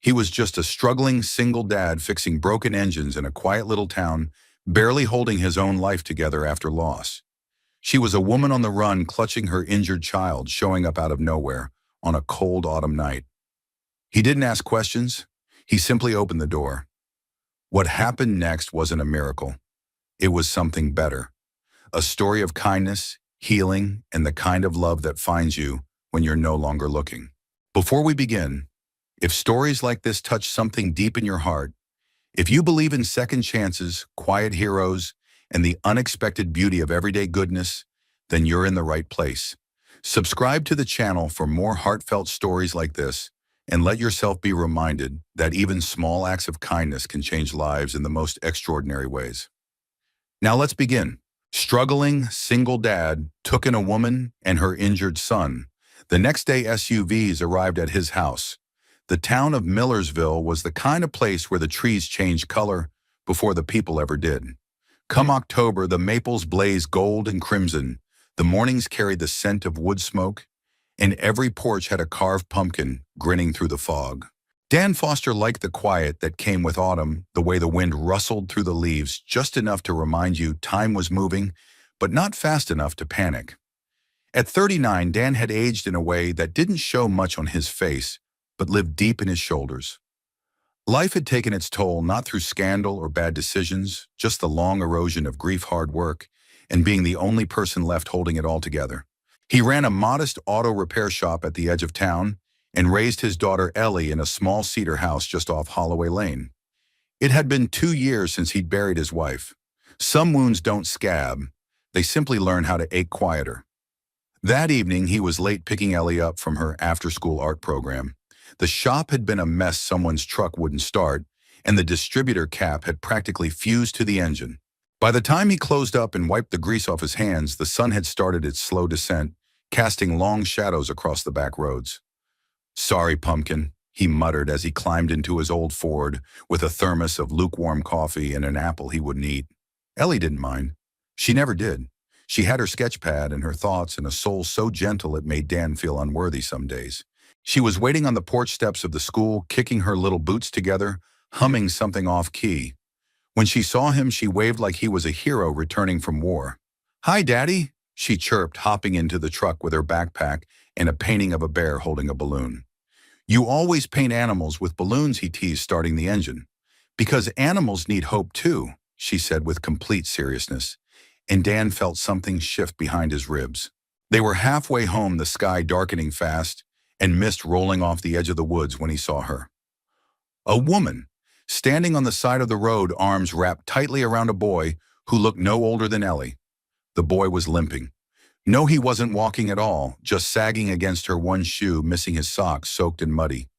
He was just a struggling single dad fixing broken engines in a quiet little town, barely holding his own life together after loss. She was a woman on the run, clutching her injured child, showing up out of nowhere on a cold autumn night. He didn't ask questions. He simply opened the door. What happened next wasn't a miracle. It was something better. A story of kindness, healing, and the kind of love that finds you when you're no longer looking. Before we begin, if stories like this touch something deep in your heart, if you believe in second chances, quiet heroes, and the unexpected beauty of everyday goodness, then you're in the right place. Subscribe to the channel for more heartfelt stories like this, and let yourself be reminded that even small acts of kindness can change lives in the most extraordinary ways. Now let's begin. Struggling single dad took in a woman and her injured son. The next day, SUVs arrived at his house. The town of Millersville was the kind of place where the trees changed color before the people ever did. Come October, the maples blazed gold and crimson. The mornings carried the scent of wood smoke, and every porch had a carved pumpkin grinning through the fog. Dan Foster liked the quiet that came with autumn, the way the wind rustled through the leaves just enough to remind you time was moving, but not fast enough to panic. At 39, Dan had aged in a way that didn't show much on his face, but lived deep in his shoulders. Life had taken its toll not through scandal or bad decisions, just the long erosion of grief, hard work, and being the only person left holding it all together. He ran a modest auto repair shop at the edge of town and raised his daughter Ellie in a small cedar house just off Holloway Lane. It had been 2 years since he'd buried his wife. Some wounds don't scab, they simply learn how to ache quieter. That evening, he was late picking Ellie up from her after-school art program. The shop had been a mess. Someone's truck wouldn't start, and the distributor cap had practically fused to the engine. By the time he closed up and wiped the grease off his hands, the sun had started its slow descent, casting long shadows across the back roads. "Sorry, Pumpkin," he muttered as he climbed into his old Ford with a thermos of lukewarm coffee and an apple he wouldn't eat. Ellie didn't mind. She never did. She had her sketch pad and her thoughts and a soul so gentle it made Dan feel unworthy some days. She was waiting on the porch steps of the school, kicking her little boots together, humming something off-key. When she saw him, she waved like he was a hero returning from war. "Hi, Daddy," she chirped, hopping into the truck with her backpack and a painting of a bear holding a balloon. "You always paint animals with balloons," he teased, starting the engine. "Because animals need hope too," she said with complete seriousness, and Dan felt something shift behind his ribs. They were halfway home, the sky darkening fast, and mist rolling off the edge of the woods when he saw her. A woman, standing on the side of the road, arms wrapped tightly around a boy who looked no older than Ellie. The boy was limping. No, he wasn't walking at all, just sagging against her one shoe, missing his socks, soaked and muddy.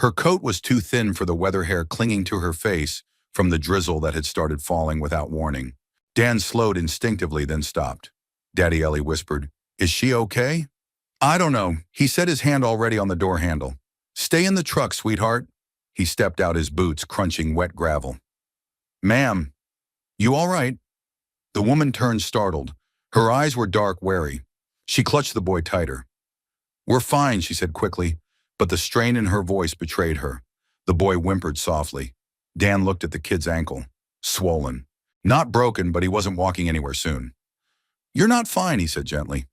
Her coat was too thin for the weather hair clinging to her face from the drizzle that had started falling without warning. Dan slowed instinctively, then stopped. "Daddy," Ellie whispered, "is she okay?" "I don't know." He set his hand already on the door handle. "Stay in the truck, sweetheart." He stepped out, his boots crunching wet gravel. "Ma'am, you all right?" The woman turned, startled. Her eyes were dark, wary. She clutched the boy tighter. "We're fine," she said quickly, but the strain in her voice betrayed her. The boy whimpered softly. Dan looked at the kid's ankle. Swollen. Not broken, but he wasn't walking anywhere soon. "You're not fine," he said gently.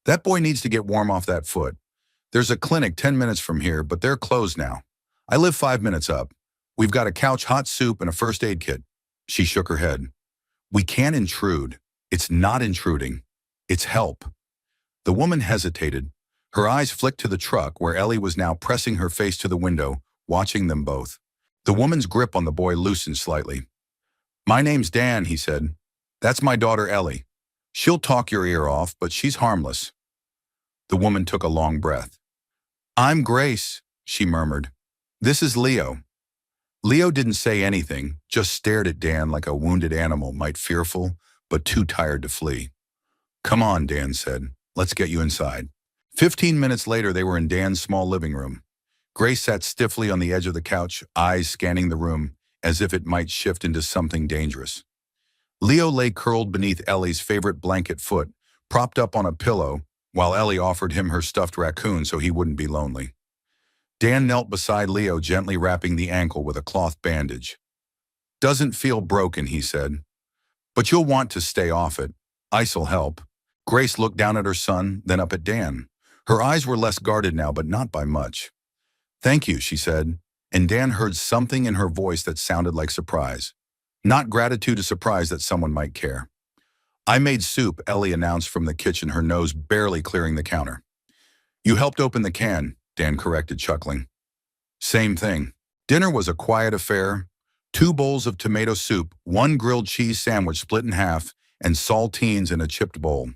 "That boy needs to get warm off that foot. There's a clinic 10 minutes from here, but they're closed now. I live 5 minutes up. We've got a couch, hot soup, and a first aid kit." She shook her head. "We can't intrude." "It's not intruding. It's help." The woman hesitated. Her eyes flicked to the truck, where Ellie was now pressing her face to the window, watching them both. The woman's grip on the boy loosened slightly. "My name's Dan," he said. "That's my daughter Ellie. She'll talk your ear off, but she's harmless." The woman took a long breath. "I'm Grace," she murmured. "This is Leo." Leo didn't say anything, just stared at Dan like a wounded animal might, fearful, but too tired to flee. "Come on," Dan said. "Let's get you inside." 15 minutes later, they were in Dan's small living room. Grace sat stiffly on the edge of the couch, eyes scanning the room, as if it might shift into something dangerous. Leo lay curled beneath Ellie's favorite blanket foot, propped up on a pillow, while Ellie offered him her stuffed raccoon so he wouldn't be lonely. Dan knelt beside Leo, gently wrapping the ankle with a cloth bandage. Doesn't feel broken, he said. But you'll want to stay off it. Ice'll help. Grace looked down at her son, then up at Dan. Her eyes were less guarded now, but not by much. Thank you, she said, and Dan heard something in her voice that sounded like surprise. Not gratitude, a surprise that someone might care. I made soup, Ellie announced from the kitchen, her nose barely clearing the counter. You helped open the can, Dan corrected, chuckling. Same thing. Dinner was a quiet affair. 2 bowls of tomato soup, 1 grilled cheese sandwich split in half, and saltines in a chipped bowl.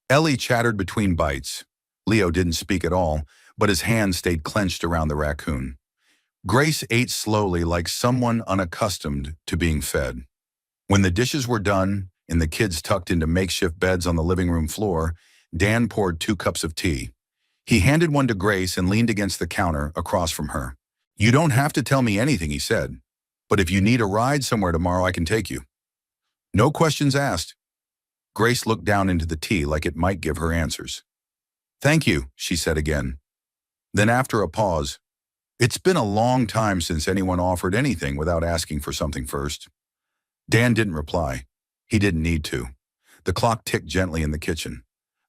Ellie chattered between bites. Leo didn't speak at all, but his hand stayed clenched around the raccoon. Grace ate slowly, like someone unaccustomed to being fed. When the dishes were done and the kids tucked into makeshift beds on the living room floor, Dan poured 2 cups of tea. He handed one to Grace and leaned against the counter across from her. You don't have to tell me anything, he said. But if you need a ride somewhere tomorrow, I can take you. No questions asked. Grace looked down into the tea like it might give her answers. Thank you, she said again. Then after a pause, it's been a long time since anyone offered anything without asking for something first. Dan didn't reply. He didn't need to. The clock ticked gently in the kitchen.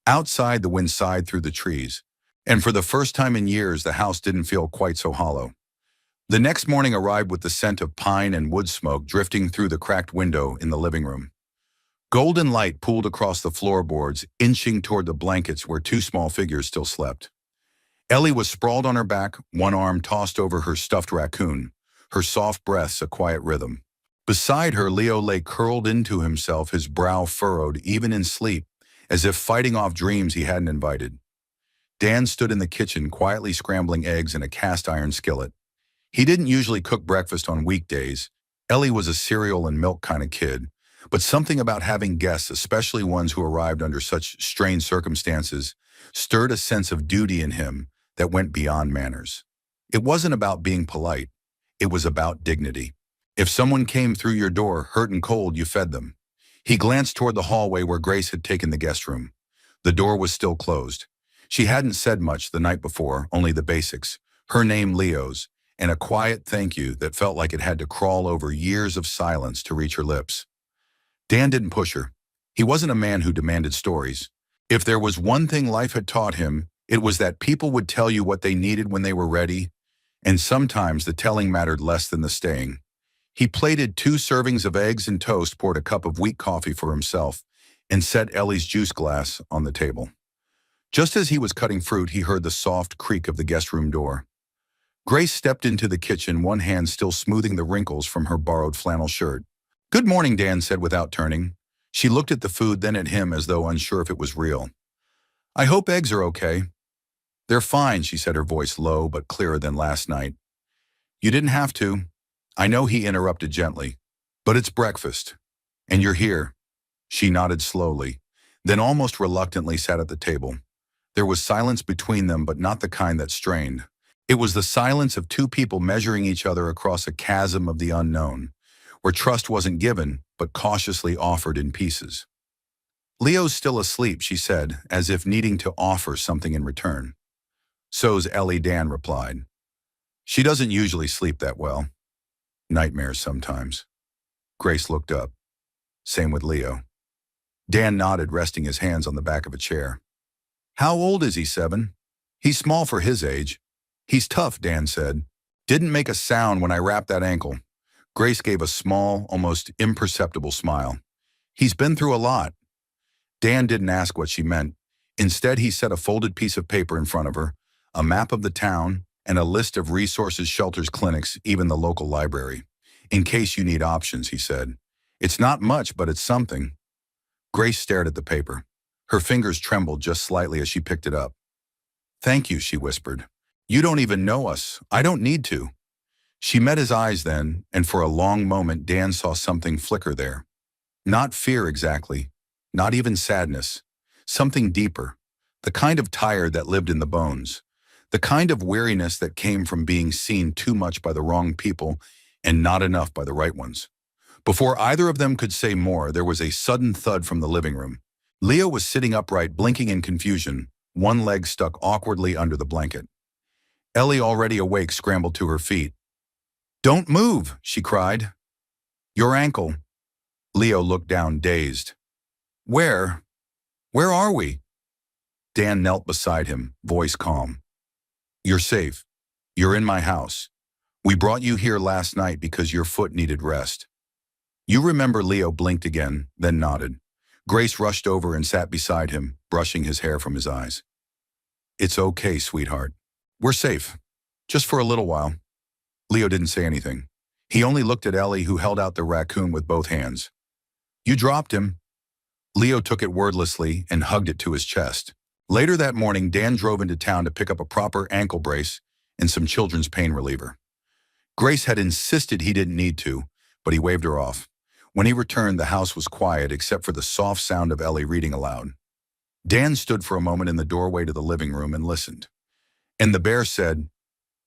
Outside, the wind sighed through the trees. And for the first time in years, the house didn't feel quite so hollow. The next morning arrived with the scent of pine and wood smoke drifting through the cracked window in the living room. Golden light pooled across the floorboards, inching toward the blankets where 2 small figures still slept. Ellie was sprawled on her back, one arm tossed over her stuffed raccoon, her soft breaths a quiet rhythm. Beside her, Leo lay curled into himself, his brow furrowed, even in sleep, as if fighting off dreams he hadn't invited. Dan stood in the kitchen, quietly scrambling eggs in a cast-iron skillet. He didn't usually cook breakfast on weekdays. Ellie was a cereal and milk kind of kid, but something about having guests, especially ones who arrived under such strange circumstances, stirred a sense of duty in him that went beyond manners. It wasn't about being polite. It was about dignity. If someone came through your door, hurt and cold, you fed them. He glanced toward the hallway where Grace had taken the guest room. The door was still closed. She hadn't said much the night before, only the basics. Her name, Leo's, and a quiet thank you that felt like it had to crawl over years of silence to reach her lips. Dan didn't push her. He wasn't a man who demanded stories. If there was one thing life had taught him, it was that people would tell you what they needed when they were ready, and sometimes the telling mattered less than the staying. He plated 2 servings of eggs and toast, poured a cup of weak coffee for himself, and set Ellie's juice glass on the table. Just as he was cutting fruit, he heard the soft creak of the guest room door. Grace stepped into the kitchen, one hand still smoothing the wrinkles from her borrowed flannel shirt. Good morning, Dan said without turning. She looked at the food, then at him as though unsure if it was real. I hope eggs are okay. They're fine, she said, her voice low but clearer than last night. You didn't have to. I know, he interrupted gently. But it's breakfast. And you're here. She nodded slowly, then almost reluctantly sat at the table. There was silence between them, but not the kind that strained. It was the silence of 2 people measuring each other across a chasm of the unknown, where trust wasn't given, but cautiously offered in pieces. Leo's still asleep, she said, as if needing to offer something in return. So's Ellie, Dan replied. She doesn't usually sleep that well. Nightmares sometimes. Grace looked up. Same with Leo. Dan nodded, resting his hands on the back of a chair. How old is he, 7? He's small for his age. He's tough, Dan said. Didn't make a sound when I wrapped that ankle. Grace gave a small, almost imperceptible smile. He's been through a lot. Dan didn't ask what she meant. Instead, he set a folded piece of paper in front of her, a map of the town, and a list of resources, shelters, clinics, even the local library. In case you need options, he said. It's not much, but it's something. Grace stared at the paper. Her fingers trembled just slightly as she picked it up. Thank you, she whispered. You don't even know us. I don't need to. She met his eyes then, and for a long moment Dan saw something flicker there. Not fear exactly, not even sadness. Something deeper, the kind of tired that lived in the bones, the kind of weariness that came from being seen too much by the wrong people and not enough by the right ones. Before either of them could say more, there was a sudden thud from the living room. Leo was sitting upright, blinking in confusion, one leg stuck awkwardly under the blanket. Ellie, already awake, scrambled to her feet. "Don't move," she cried. "Your ankle." Leo looked down, dazed. "Where? Where are we?" Dan knelt beside him, voice calm. "You're safe. You're in my house. We brought you here last night because your foot needed rest." "You remember?" Leo blinked again, then nodded. Grace rushed over and sat beside him, brushing his hair from his eyes. "It's okay, sweetheart. We're safe. Just for a little while." Leo didn't say anything. He only looked at Ellie, who held out the raccoon with both hands. "You dropped him." Leo took it wordlessly and hugged it to his chest. Later that morning, Dan drove into town to pick up a proper ankle brace and some children's pain reliever. Grace had insisted he didn't need to, but he waved her off. When he returned, the house was quiet except for the soft sound of Ellie reading aloud. Dan stood for a moment in the doorway to the living room and listened. And the bear said,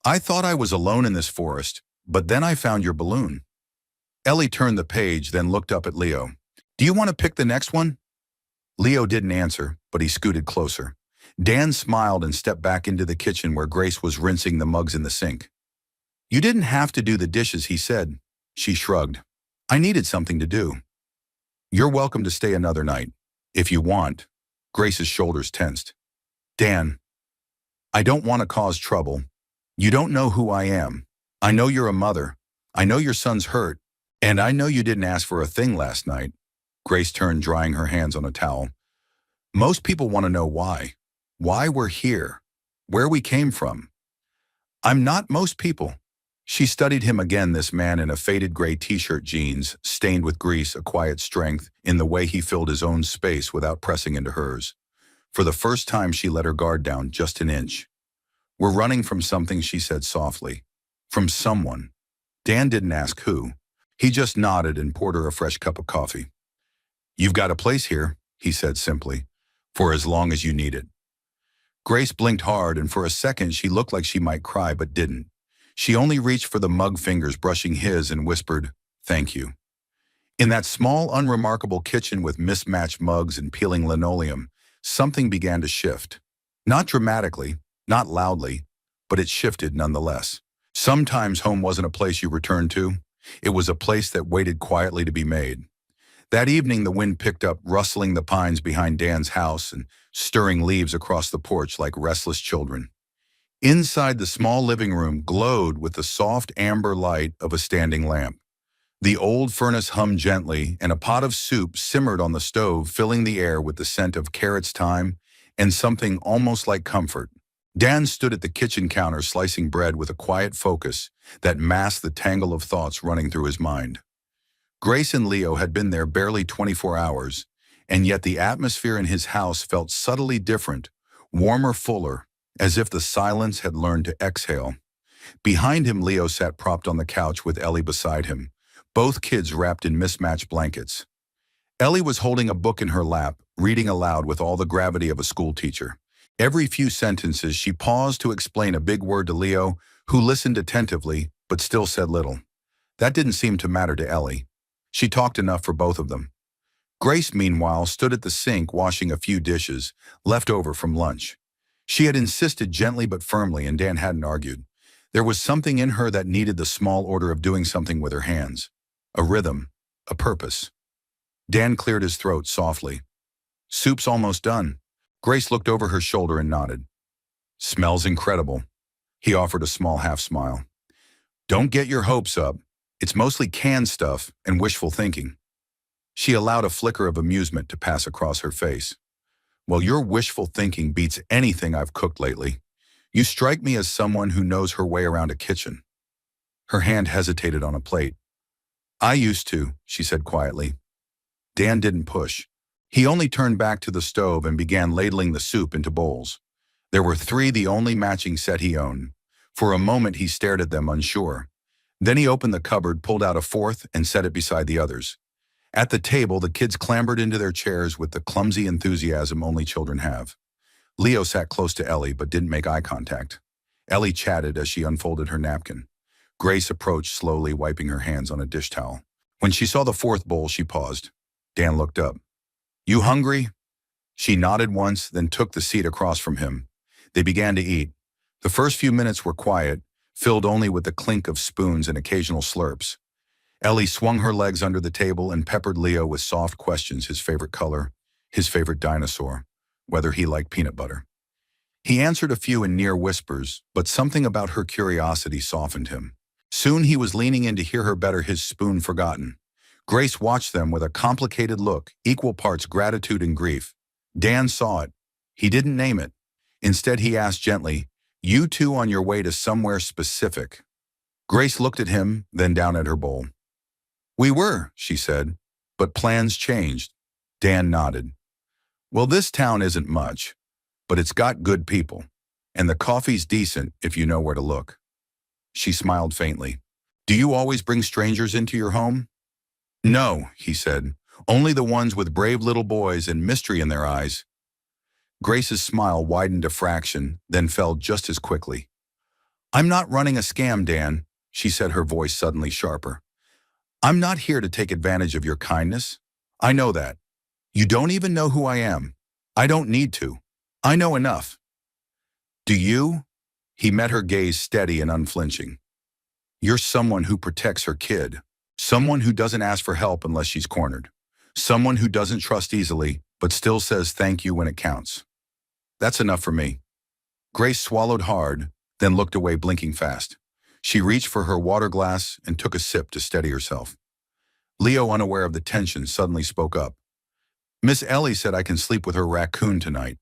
"I thought I was alone in this forest, but then I found your balloon." Ellie turned the page, then looked up at Leo. "Do you want to pick the next one?" Leo didn't answer, but he scooted closer. Dan smiled and stepped back into the kitchen where Grace was rinsing the mugs in the sink. "You didn't have to do the dishes," he said. She shrugged. "I needed something to do." "You're welcome to stay another night, if you want." Grace's shoulders tensed. "Dan, I don't want to cause trouble. You don't know who I am. I know you're a mother. I know your son's hurt. And I know you didn't ask for a thing last night." Grace turned, drying her hands on a towel. "Most people want to know why. Why we're here. Where we came from." "I'm not most people." She studied him again, this man in a faded gray t-shirt, jeans, stained with grease, a quiet strength in the way he filled his own space without pressing into hers. For the first time, she let her guard down just an inch. "We're running from something," she said softly. "From someone." Dan didn't ask who. He just nodded and poured her a fresh cup of coffee. "You've got a place here," he said simply, "for as long as you need it." Grace blinked hard, and for a second she looked like she might cry but didn't. She only reached for the mug fingers brushing his and whispered, "Thank you." In that small, unremarkable kitchen with mismatched mugs and peeling linoleum, something began to shift. Not dramatically, not loudly, but it shifted nonetheless. Sometimes home wasn't a place you returned to. It was a place that waited quietly to be made. That evening, the wind picked up, rustling the pines behind Dan's house and stirring leaves across the porch like restless children. Inside, the small living room glowed with the soft amber light of a standing lamp. The old furnace hummed gently, and a pot of soup simmered on the stove, filling the air with the scent of carrots, thyme, and something almost like comfort. Dan stood at the kitchen counter slicing bread with a quiet focus that masked the tangle of thoughts running through his mind. Grace and Leo had been there barely 24 hours, and yet the atmosphere in his house felt subtly different, warmer, fuller, as if the silence had learned to exhale. Behind him, Leo sat propped on the couch with Ellie beside him, both kids wrapped in mismatched blankets. Ellie was holding a book in her lap, reading aloud with all the gravity of a schoolteacher. Every few sentences, she paused to explain a big word to Leo, who listened attentively, but still said little. That didn't seem to matter to Ellie. She talked enough for both of them. Grace, meanwhile, stood at the sink washing a few dishes, left over from lunch. She had insisted gently but firmly, and Dan hadn't argued. There was something in her that needed the small order of doing something with her hands. A rhythm, a purpose. Dan cleared his throat softly. "Soup's almost done." Grace looked over her shoulder and nodded. "Smells incredible." He offered a small half-smile. "Don't get your hopes up. It's mostly canned stuff and wishful thinking." She allowed a flicker of amusement to pass across her face. "Well, your wishful thinking beats anything I've cooked lately. You strike me as someone who knows her way around a kitchen." Her hand hesitated on a plate. "I used to," she said quietly. Dan didn't push. He only turned back to the stove and began ladling the soup into bowls. There were three, the only matching set he owned. For a moment he stared at them, unsure. Then he opened the cupboard, pulled out a fourth, and set it beside the others. At the table, the kids clambered into their chairs with the clumsy enthusiasm only children have. Leo sat close to Ellie but didn't make eye contact. Ellie chatted as she unfolded her napkin. Grace approached slowly, wiping her hands on a dish towel. When she saw the fourth bowl, she paused. Dan looked up. "You hungry?" She nodded once, then took the seat across from him. They began to eat. The first few minutes were quiet, filled only with the clink of spoons and occasional slurps. Ellie swung her legs under the table and peppered Leo with soft questions: his favorite color, his favorite dinosaur, whether he liked peanut butter. He answered a few in near whispers, but something about her curiosity softened him. Soon he was leaning in to hear her better, his spoon forgotten. Grace watched them with a complicated look, equal parts gratitude and grief. Dan saw it. He didn't name it. Instead, he asked gently, "You two on your way to somewhere specific?" Grace looked at him, then down at her bowl. "We were," she said, "but plans changed." Dan nodded. "Well, this town isn't much, but it's got good people, and the coffee's decent if you know where to look." She smiled faintly. "Do you always bring strangers into your home?" "No," he said, "only the ones with brave little boys and mystery in their eyes." Grace's smile widened a fraction, then fell just as quickly. "I'm not running a scam, Dan," she said, her voice suddenly sharper. "I'm not here to take advantage of your kindness. I know that. You don't even know who I am. I don't need to. I know enough." "Do you?" He met her gaze steady and unflinching. "You're someone who protects her kid. Someone who doesn't ask for help unless she's cornered. Someone who doesn't trust easily, but still says thank you when it counts. That's enough for me." Grace swallowed hard, then looked away, blinking fast. She reached for her water glass and took a sip to steady herself. Leo, unaware of the tension, suddenly spoke up. "Miss Ellie said I can sleep with her raccoon tonight."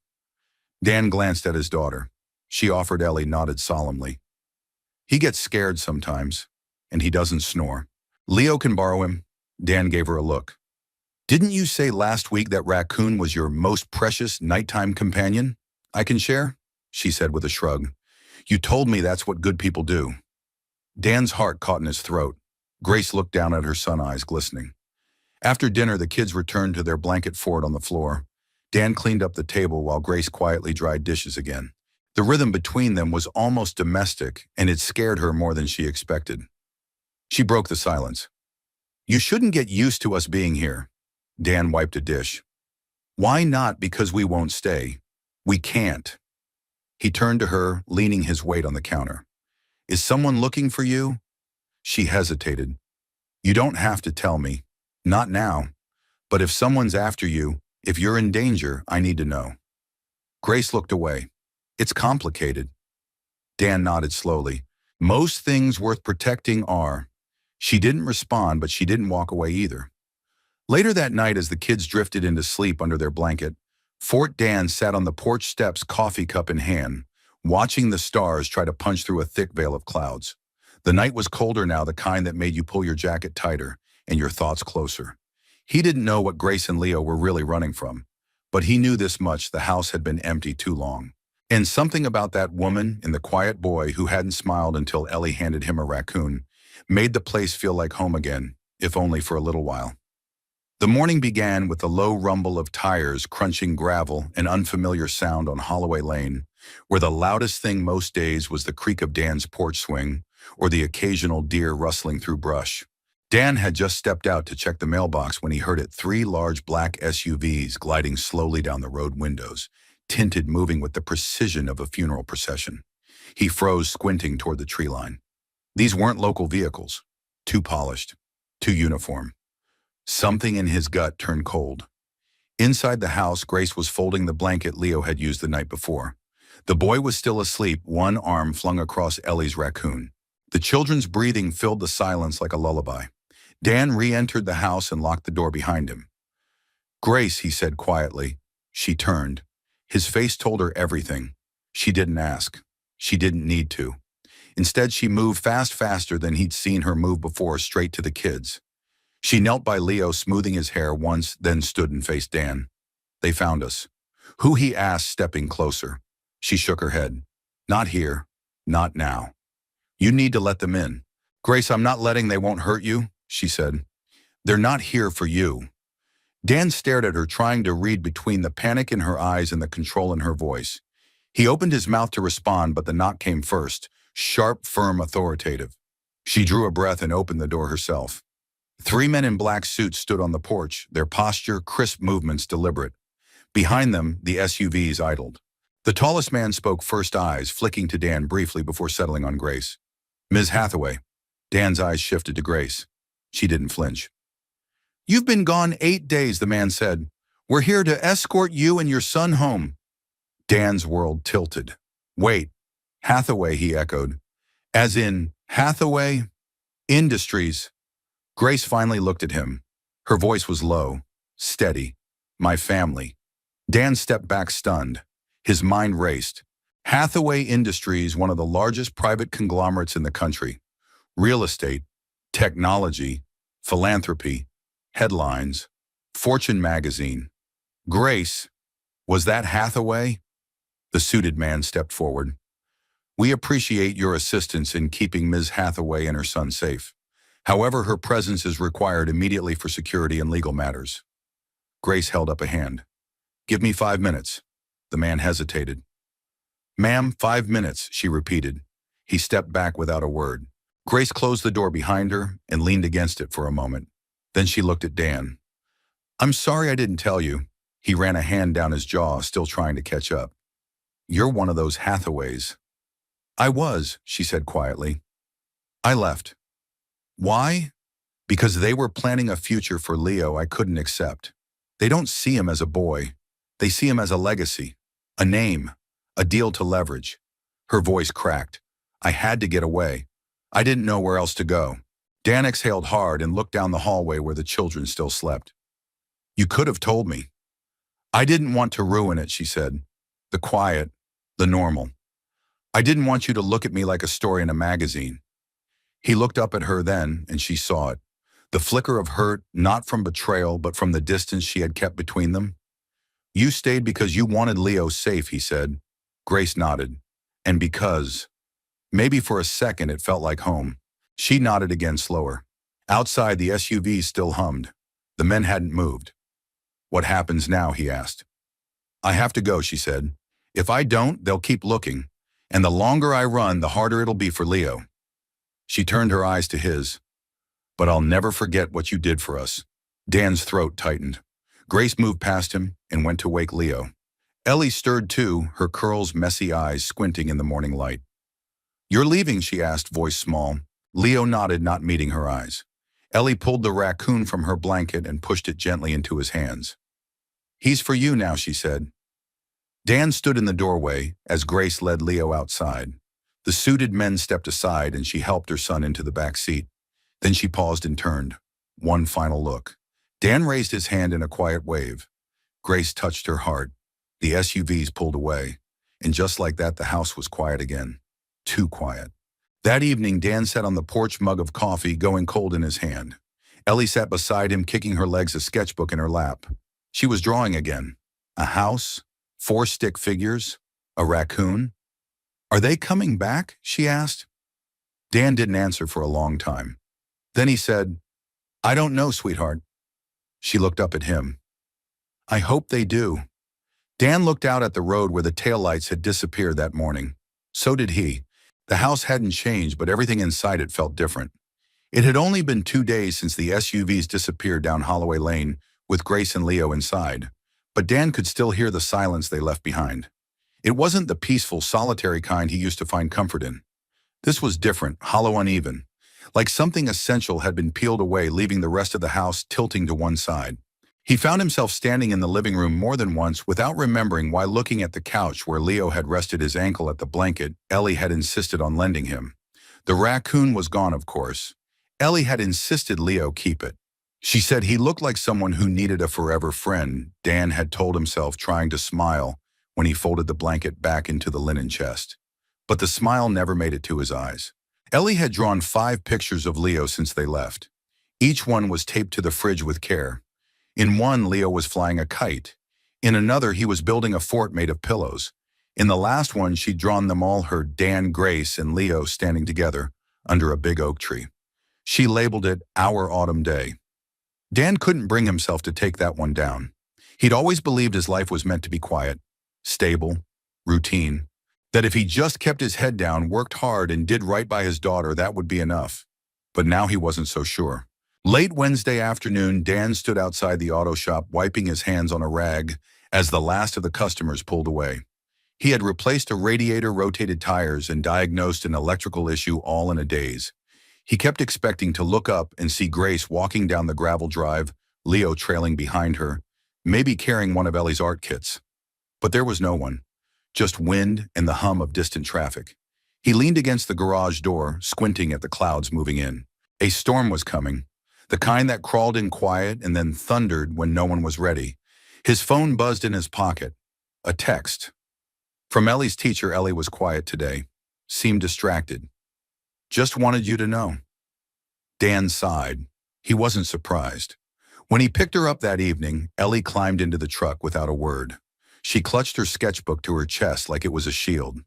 Dan glanced at his daughter. She offered. Ellie nodded solemnly. "He gets scared sometimes, and he doesn't snore. Leo can borrow him." Dan gave her a look. "Didn't you say last week that raccoon was your most precious nighttime companion?" "I can share," she said with a shrug. "You told me that's what good people do." Dan's heart caught in his throat. Grace looked down at her son, eyes glistening. After dinner, the kids returned to their blanket fort on the floor. Dan cleaned up the table while Grace quietly dried dishes again. The rhythm between them was almost domestic, and it scared her more than she expected. She broke the silence. "You shouldn't get used to us being here." Dan wiped a dish. "Why not? Because we won't stay. We can't." He turned to her, leaning his weight on the counter. "Is someone looking for you?" She hesitated. "You don't have to tell me. Not now. But if someone's after you, if you're in danger, I need to know." Grace looked away. "It's complicated." Dan nodded slowly. "Most things worth protecting are." She didn't respond, but she didn't walk away either. Later that night, as the kids drifted into sleep under their blanket, Fort Dan sat on the porch steps, coffee cup in hand, watching the stars try to punch through a thick veil of clouds. The night was colder now, the kind that made you pull your jacket tighter and your thoughts closer. He didn't know what Grace and Leo were really running from, but he knew this much: the house had been empty too long. And something about that woman and the quiet boy who hadn't smiled until Ellie handed him a raccoon made the place feel like home again, if only for a little while. The morning began with the low rumble of tires crunching gravel, an unfamiliar sound on Holloway Lane, where the loudest thing most days was the creak of Dan's porch swing or the occasional deer rustling through brush. Dan had just stepped out to check the mailbox when he heard it: 3 large black SUVs gliding slowly down the road, windows tinted, moving with the precision of a funeral procession. He froze, squinting toward the tree line. These weren't local vehicles. Too polished. Too uniform. Something in his gut turned cold. Inside the house, Grace was folding the blanket Leo had used the night before. The boy was still asleep, one arm flung across Ellie's raccoon. The children's breathing filled the silence like a lullaby. Dan re-entered the house and locked the door behind him. "Grace," he said quietly. She turned. His face told her everything. She didn't ask. She didn't need to. Instead, she moved faster than he'd seen her move before, straight to the kids. She knelt by Leo, smoothing his hair once, then stood and faced Dan. "They found us." "Who?" he asked, stepping closer. She shook her head. "Not here. Not now. You need to let them in." "Grace, I'm not letting. They won't hurt you," she said. "They're not here for you." Dan stared at her, trying to read between the panic in her eyes and the control in her voice. He opened his mouth to respond, but the knock came first, sharp, firm, authoritative. She drew a breath and opened the door herself. 3 men in black suits stood on the porch, their posture, crisp movements deliberate. Behind them, the SUVs idled. The tallest man spoke first, eyes flicking to Dan briefly before settling on Grace. Ms. Hathaway. Dan's eyes shifted to Grace. She didn't flinch. You've been gone 8 days, the man said. We're here to escort you and your son home. Dan's world tilted. Wait, Hathaway, he echoed. As in, Hathaway Industries. Grace finally looked at him. Her voice was low, steady. My family. Dan stepped back stunned. His mind raced. Hathaway Industries, one of the largest private conglomerates in the country. Real estate, technology, philanthropy, headlines, Fortune magazine. Grace, was that Hathaway? The suited man stepped forward. We appreciate your assistance in keeping Ms. Hathaway and her son safe. However, her presence is required immediately for security and legal matters. Grace held up a hand. Give me 5 minutes. The man hesitated. Ma'am, 5 minutes, she repeated. He stepped back without a word. Grace closed the door behind her and leaned against it for a moment. Then she looked at Dan. I'm sorry I didn't tell you. He ran a hand down his jaw, still trying to catch up. You're one of those Hathaways. I was, she said quietly. I left. Why? Because they were planning a future for Leo I couldn't accept. They don't see him as a boy. They see him as a legacy, a name, a deal to leverage. Her voice cracked. I had to get away. I didn't know where else to go. Dan exhaled hard and looked down the hallway where the children still slept. You could have told me. I didn't want to ruin it, she said. The quiet, the normal. I didn't want you to look at me like a story in a magazine. He looked up at her then, and she saw it. The flicker of hurt, not from betrayal, but from the distance she had kept between them. You stayed because you wanted Leo safe, he said. Grace nodded. And because. Maybe for a second it felt like home. She nodded again slower. Outside, the SUV still hummed. The men hadn't moved. What happens now, he asked. I have to go, she said. If I don't, they'll keep looking. And the longer I run, the harder it'll be for Leo. She turned her eyes to his. But I'll never forget what you did for us. Dan's throat tightened. Grace moved past him and went to wake Leo. Ellie stirred too, her curls, messy eyes squinting in the morning light. You're leaving, she asked, voice small. Leo nodded, not meeting her eyes. Ellie pulled the raccoon from her blanket and pushed it gently into his hands. He's for you now, she said. Dan stood in the doorway as Grace led Leo outside. The suited men stepped aside and she helped her son into the back seat. Then she paused and turned. One final look. Dan raised his hand in a quiet wave. Grace touched her heart. The SUVs pulled away. And just like that, the house was quiet again. Too quiet. That evening, Dan sat on the porch, mug of coffee going cold in his hand. Ellie sat beside him, kicking her legs, a sketchbook in her lap. She was drawing again. A house, 4 stick figures, a raccoon. Are they coming back? She asked. Dan didn't answer for a long time. Then he said, I don't know, sweetheart. She looked up at him. I hope they do. Dan looked out at the road where the taillights had disappeared that morning. So did he. The house hadn't changed, but everything inside it felt different. It had only been 2 days since the SUVs disappeared down Holloway Lane with Grace and Leo inside, but Dan could still hear the silence they left behind. It wasn't the peaceful, solitary kind he used to find comfort in. This was different, hollow, uneven, like something essential had been peeled away, leaving the rest of the house tilting to one side. He found himself standing in the living room more than once without remembering why, looking at the couch where Leo had rested his ankle at the blanket Ellie had insisted on lending him. The raccoon was gone, of course. Ellie had insisted Leo keep it. She said he looked like someone who needed a forever friend, Dan had told himself, trying to smile when he folded the blanket back into the linen chest. But the smile never made it to his eyes. Ellie had drawn 5 pictures of Leo since they left. Each one was taped to the fridge with care. In one, Leo was flying a kite. In another, he was building a fort made of pillows. In the last one, she'd drawn them all, her Dan, Grace, and Leo standing together under a big oak tree. She labeled it Our Autumn Day. Dan couldn't bring himself to take that one down. He'd always believed his life was meant to be quiet, stable, routine, that if he just kept his head down, worked hard, and did right by his daughter, that would be enough. But now he wasn't so sure. Late Wednesday afternoon, Dan stood outside the auto shop, wiping his hands on a rag as the last of the customers pulled away. He had replaced a radiator, rotated tires, and diagnosed an electrical issue all in a daze. He kept expecting to look up and see Grace walking down the gravel drive, Leo trailing behind her, maybe carrying one of Ellie's art kits. But there was no one, just wind and the hum of distant traffic. He leaned against the garage door, squinting at the clouds moving in. A storm was coming, the kind that crawled in quiet and then thundered when no one was ready. His phone buzzed in his pocket. A text. From Ellie's teacher. Ellie was quiet today, seemed distracted. Just wanted you to know. Dan sighed. He wasn't surprised. When he picked her up that evening, Ellie climbed into the truck without a word. She clutched her sketchbook to her chest like it was a shield.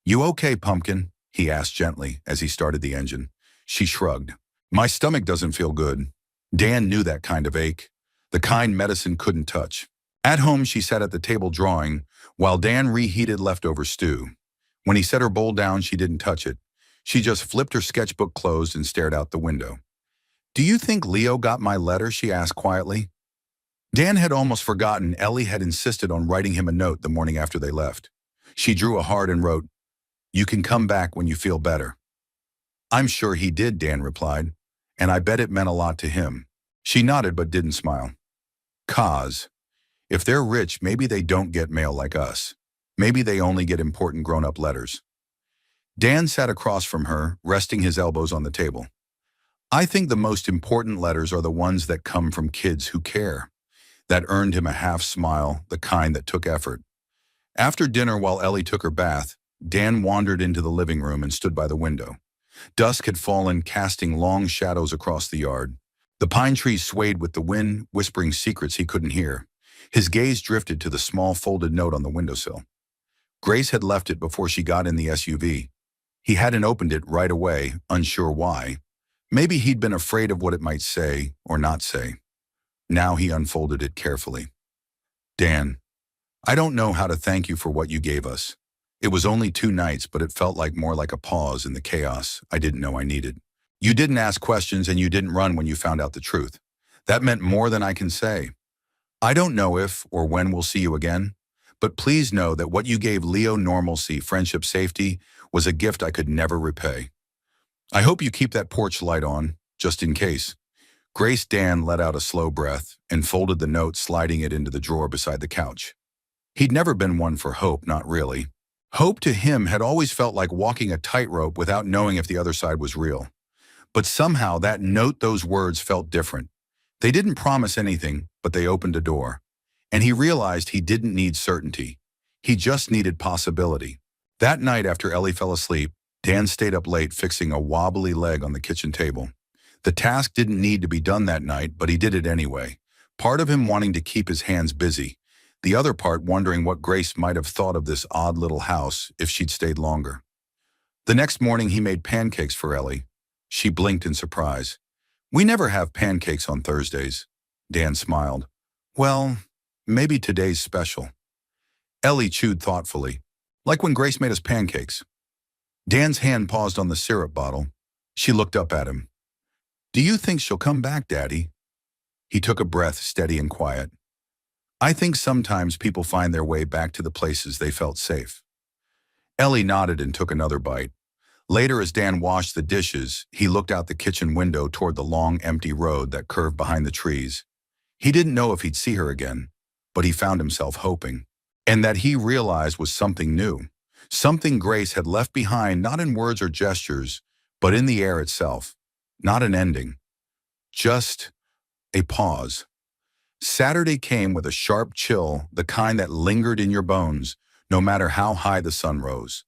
"You okay, Pumpkin?" he asked gently as he started the engine. She shrugged. "My stomach doesn't feel good." Dan knew that kind of ache, the kind medicine couldn't touch. At home, she sat at the table drawing, while Dan reheated leftover stew. When he set her bowl down, she didn't touch it. She just flipped her sketchbook closed and stared out the window. "Do you think Leo got my letter?" she asked quietly. Dan had almost forgotten Ellie had insisted on writing him a note the morning after they left. She drew a heart and wrote, "You can come back when you feel better." "I'm sure he did," Dan replied, "and I bet it meant a lot to him." She nodded but didn't smile. "'Cause if they're rich, maybe they don't get mail like us. Maybe they only get important grown-up letters." Dan sat across from her, resting his elbows on the table. "I think the most important letters are the ones that come from kids who care." That earned him a half smile, the kind that took effort. After dinner, while Ellie took her bath, Dan wandered into the living room and stood by the window. Dusk had fallen, casting long shadows across the yard. The pine trees swayed with the wind, whispering secrets he couldn't hear. His gaze drifted to the small folded note on the windowsill. Grace had left it before she got in the SUV. He hadn't opened it right away, unsure why. Maybe he'd been afraid of what it might say or not say. Now he unfolded it carefully. "Dan, I don't know how to thank you for what you gave us. It was only 2 nights, but it felt more like a pause in the chaos I didn't know I needed. You didn't ask questions and you didn't run when you found out the truth. That meant more than I can say. I don't know if or when we'll see you again, but please know that what you gave Leo, normalcy, friendship, safety, was a gift I could never repay. I hope you keep that porch light on, just in case." Grace. Dan let out a slow breath and folded the note, sliding it into the drawer beside the couch. He'd never been one for hope, not really. Hope to him had always felt like walking a tightrope without knowing if the other side was real. But somehow that note, those words felt different. They didn't promise anything, but they opened a door. And he realized he didn't need certainty. He just needed possibility. That night after Ellie fell asleep, Dan stayed up late fixing a wobbly leg on the kitchen table. The task didn't need to be done that night, but he did it anyway. Part of him wanting to keep his hands busy, the other part wondering what Grace might have thought of this odd little house if she'd stayed longer. The next morning he made pancakes for Ellie. She blinked in surprise. "We never have pancakes on Thursdays." Dan smiled. "Well, maybe today's special." Ellie chewed thoughtfully. "Like when Grace made us pancakes." Dan's hand paused on the syrup bottle. She looked up at him. "Do you think she'll come back, Daddy?" He took a breath, steady and quiet. "I think sometimes people find their way back to the places they felt safe." Ellie nodded and took another bite. Later, as Dan washed the dishes, he looked out the kitchen window toward the long, empty road that curved behind the trees. He didn't know if he'd see her again, but he found himself hoping. And that he realized was something new. Something Grace had left behind, not in words or gestures, but in the air itself. Not an ending. Just a pause. Saturday came with a sharp chill, the kind that lingered in your bones, no matter how high the sun rose.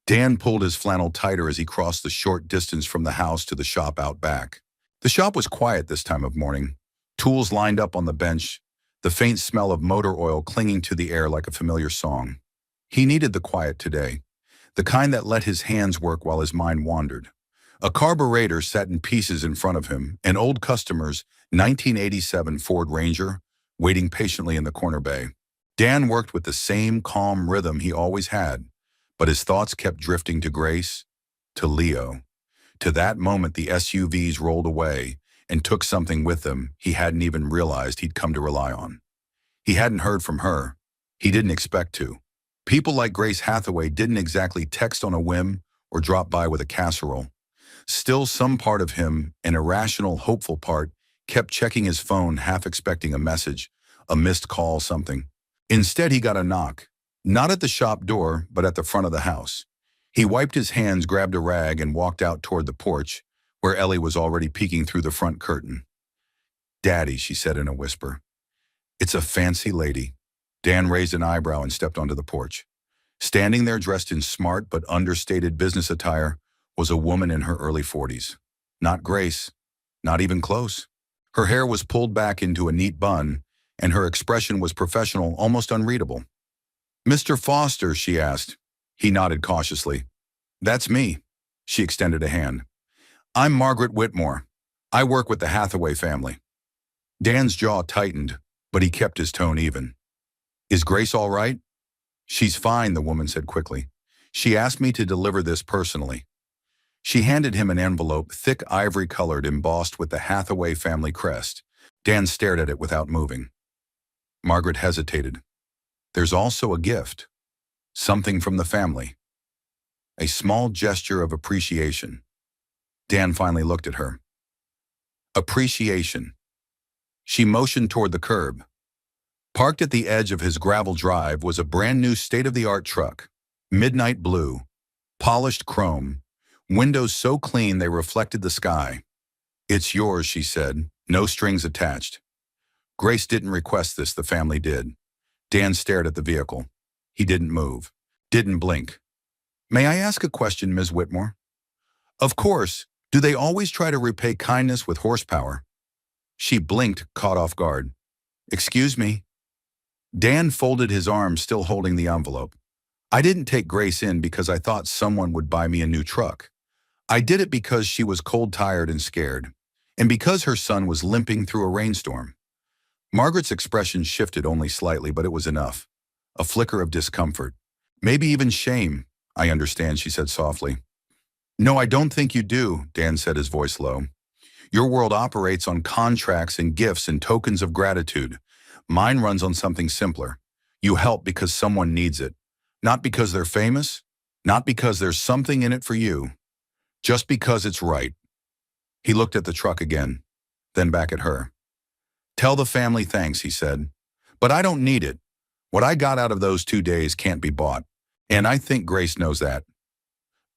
Dan pulled his flannel tighter as he crossed the short distance from the house to the shop out back. The shop was quiet this time of morning. Tools lined up on the bench, the faint smell of motor oil clinging to the air like a familiar song. He needed the quiet today, the kind that let his hands work while his mind wandered. A carburetor sat in pieces in front of him, an old customer's 1987 Ford Ranger, waiting patiently in the corner bay. Dan worked with the same calm rhythm he always had, but his thoughts kept drifting to Grace, to Leo. To that moment the SUVs rolled away and took something with them he hadn't even realized he'd come to rely on. He hadn't heard from her. He didn't expect to. People like Grace Hathaway didn't exactly text on a whim or drop by with a casserole. Still, some part of him, an irrational, hopeful part, kept checking his phone, half expecting a message, a missed call, something. Instead, he got a knock. Not at the shop door, but at the front of the house. He wiped his hands, grabbed a rag, and walked out toward the porch, where Ellie was already peeking through the front curtain. "Daddy," she said in a whisper. "It's a fancy lady." Dan raised an eyebrow and stepped onto the porch. Standing there dressed in smart but understated business attire was a woman in her early 40s. Not Grace, not even close. Her hair was pulled back into a neat bun, and her expression was professional, almost unreadable. "Mr. Foster," she asked. He nodded cautiously. "That's me." She extended a hand. "I'm Margaret Whitmore. I work with the Hathaway family." Dan's jaw tightened, but he kept his tone even. "Is Grace all right?" "She's fine," the woman said quickly. "She asked me to deliver this personally." She handed him an envelope, thick ivory-colored, embossed with the Hathaway family crest. Dan stared at it without moving. Margaret hesitated. "There's also a gift. Something from the family." A small gesture of appreciation. Dan finally looked at her. Appreciation. She motioned toward the curb. Parked at the edge of his gravel drive was a brand new state-of-the-art truck. Midnight blue. Polished chrome. Windows so clean they reflected the sky. "It's yours," she said. "No strings attached." Grace didn't request this, the family did. Dan stared at the vehicle. He didn't move. Didn't blink. "May I ask a question, Ms. Whitmore?" "Of course. Do they always try to repay kindness with horsepower?" She blinked, caught off guard. "Excuse me." Dan folded his arms, still holding the envelope. "I didn't take Grace in because I thought someone would buy me a new truck. I did it because she was cold, tired, and scared, and because her son was limping through a rainstorm." Margaret's expression shifted only slightly, but it was enough. A flicker of discomfort. "Maybe even shame. I understand," she said softly. "No, I don't think you do," Dan said, his voice low. "Your world operates on contracts and gifts and tokens of gratitude. Mine runs on something simpler. You help because someone needs it. Not because they're famous, not because there's something in it for you. Just because it's right." He looked at the truck again, then back at her. "Tell the family thanks," he said. "But I don't need it. What I got out of those 2 days can't be bought. And I think Grace knows that."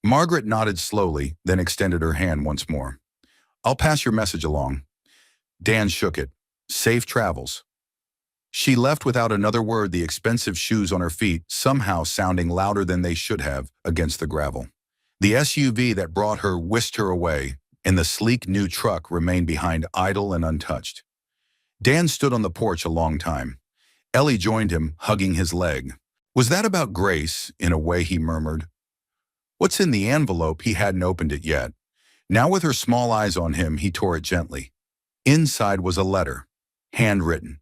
Margaret nodded slowly, then extended her hand once more. "I'll pass your message along." Dan shook it. "Safe travels." She left without another word, the expensive shoes on her feet somehow sounding louder than they should have against the gravel. The SUV that brought her whisked her away, and the sleek new truck remained behind, idle and untouched. Dan stood on the porch a long time. Ellie joined him, hugging his leg. "Was that about Grace?" In a way, he murmured. "What's in the envelope?" He hadn't opened it yet. Now with her small eyes on him, he tore it gently. Inside was a letter, handwritten.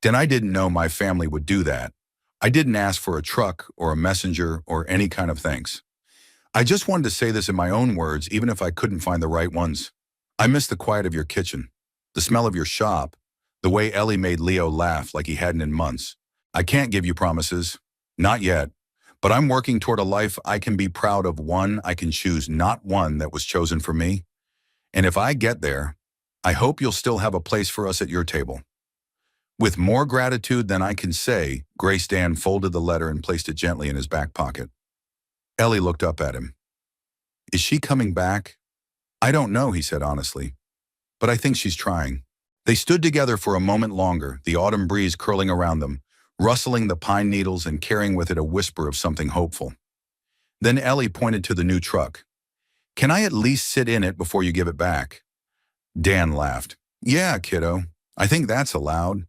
"Then I didn't know my family would do that. I didn't ask for a truck or a messenger or any kind of thanks. I just wanted to say this in my own words, even if I couldn't find the right ones. I miss the quiet of your kitchen, the smell of your shop, the way Ellie made Leo laugh like he hadn't in months. I can't give you promises. Not yet. But I'm working toward a life I can be proud of, one I can choose, not one that was chosen for me. And if I get there, I hope you'll still have a place for us at your table." With more gratitude than I can say, Grace. Dan folded the letter and placed it gently in his back pocket. Ellie looked up at him. "Is she coming back?" "I don't know," he said honestly. "But I think she's trying." They stood together for a moment longer, the autumn breeze curling around them, rustling the pine needles and carrying with it a whisper of something hopeful. Then Ellie pointed to the new truck. "Can I at least sit in it before you give it back?" Dan laughed. "Yeah, kiddo. I think that's allowed."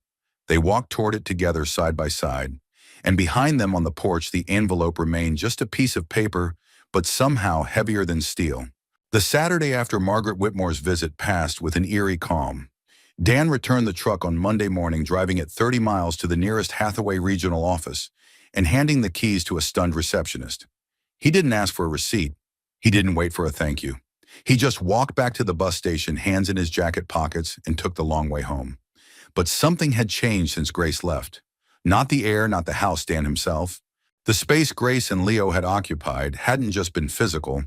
They walked toward it together, side by side, and behind them on the porch the envelope remained just a piece of paper, but somehow heavier than steel. The Saturday after Margaret Whitmore's visit passed with an eerie calm. Dan returned the truck on Monday morning, driving it 30 miles to the nearest Hathaway regional office and handing the keys to a stunned receptionist. He didn't ask for a receipt. He didn't wait for a thank you. He just walked back to the bus station, hands in his jacket pockets, and took the long way home. But something had changed since Grace left. Not the air, not the house, Dan himself. The space Grace and Leo had occupied hadn't just been physical,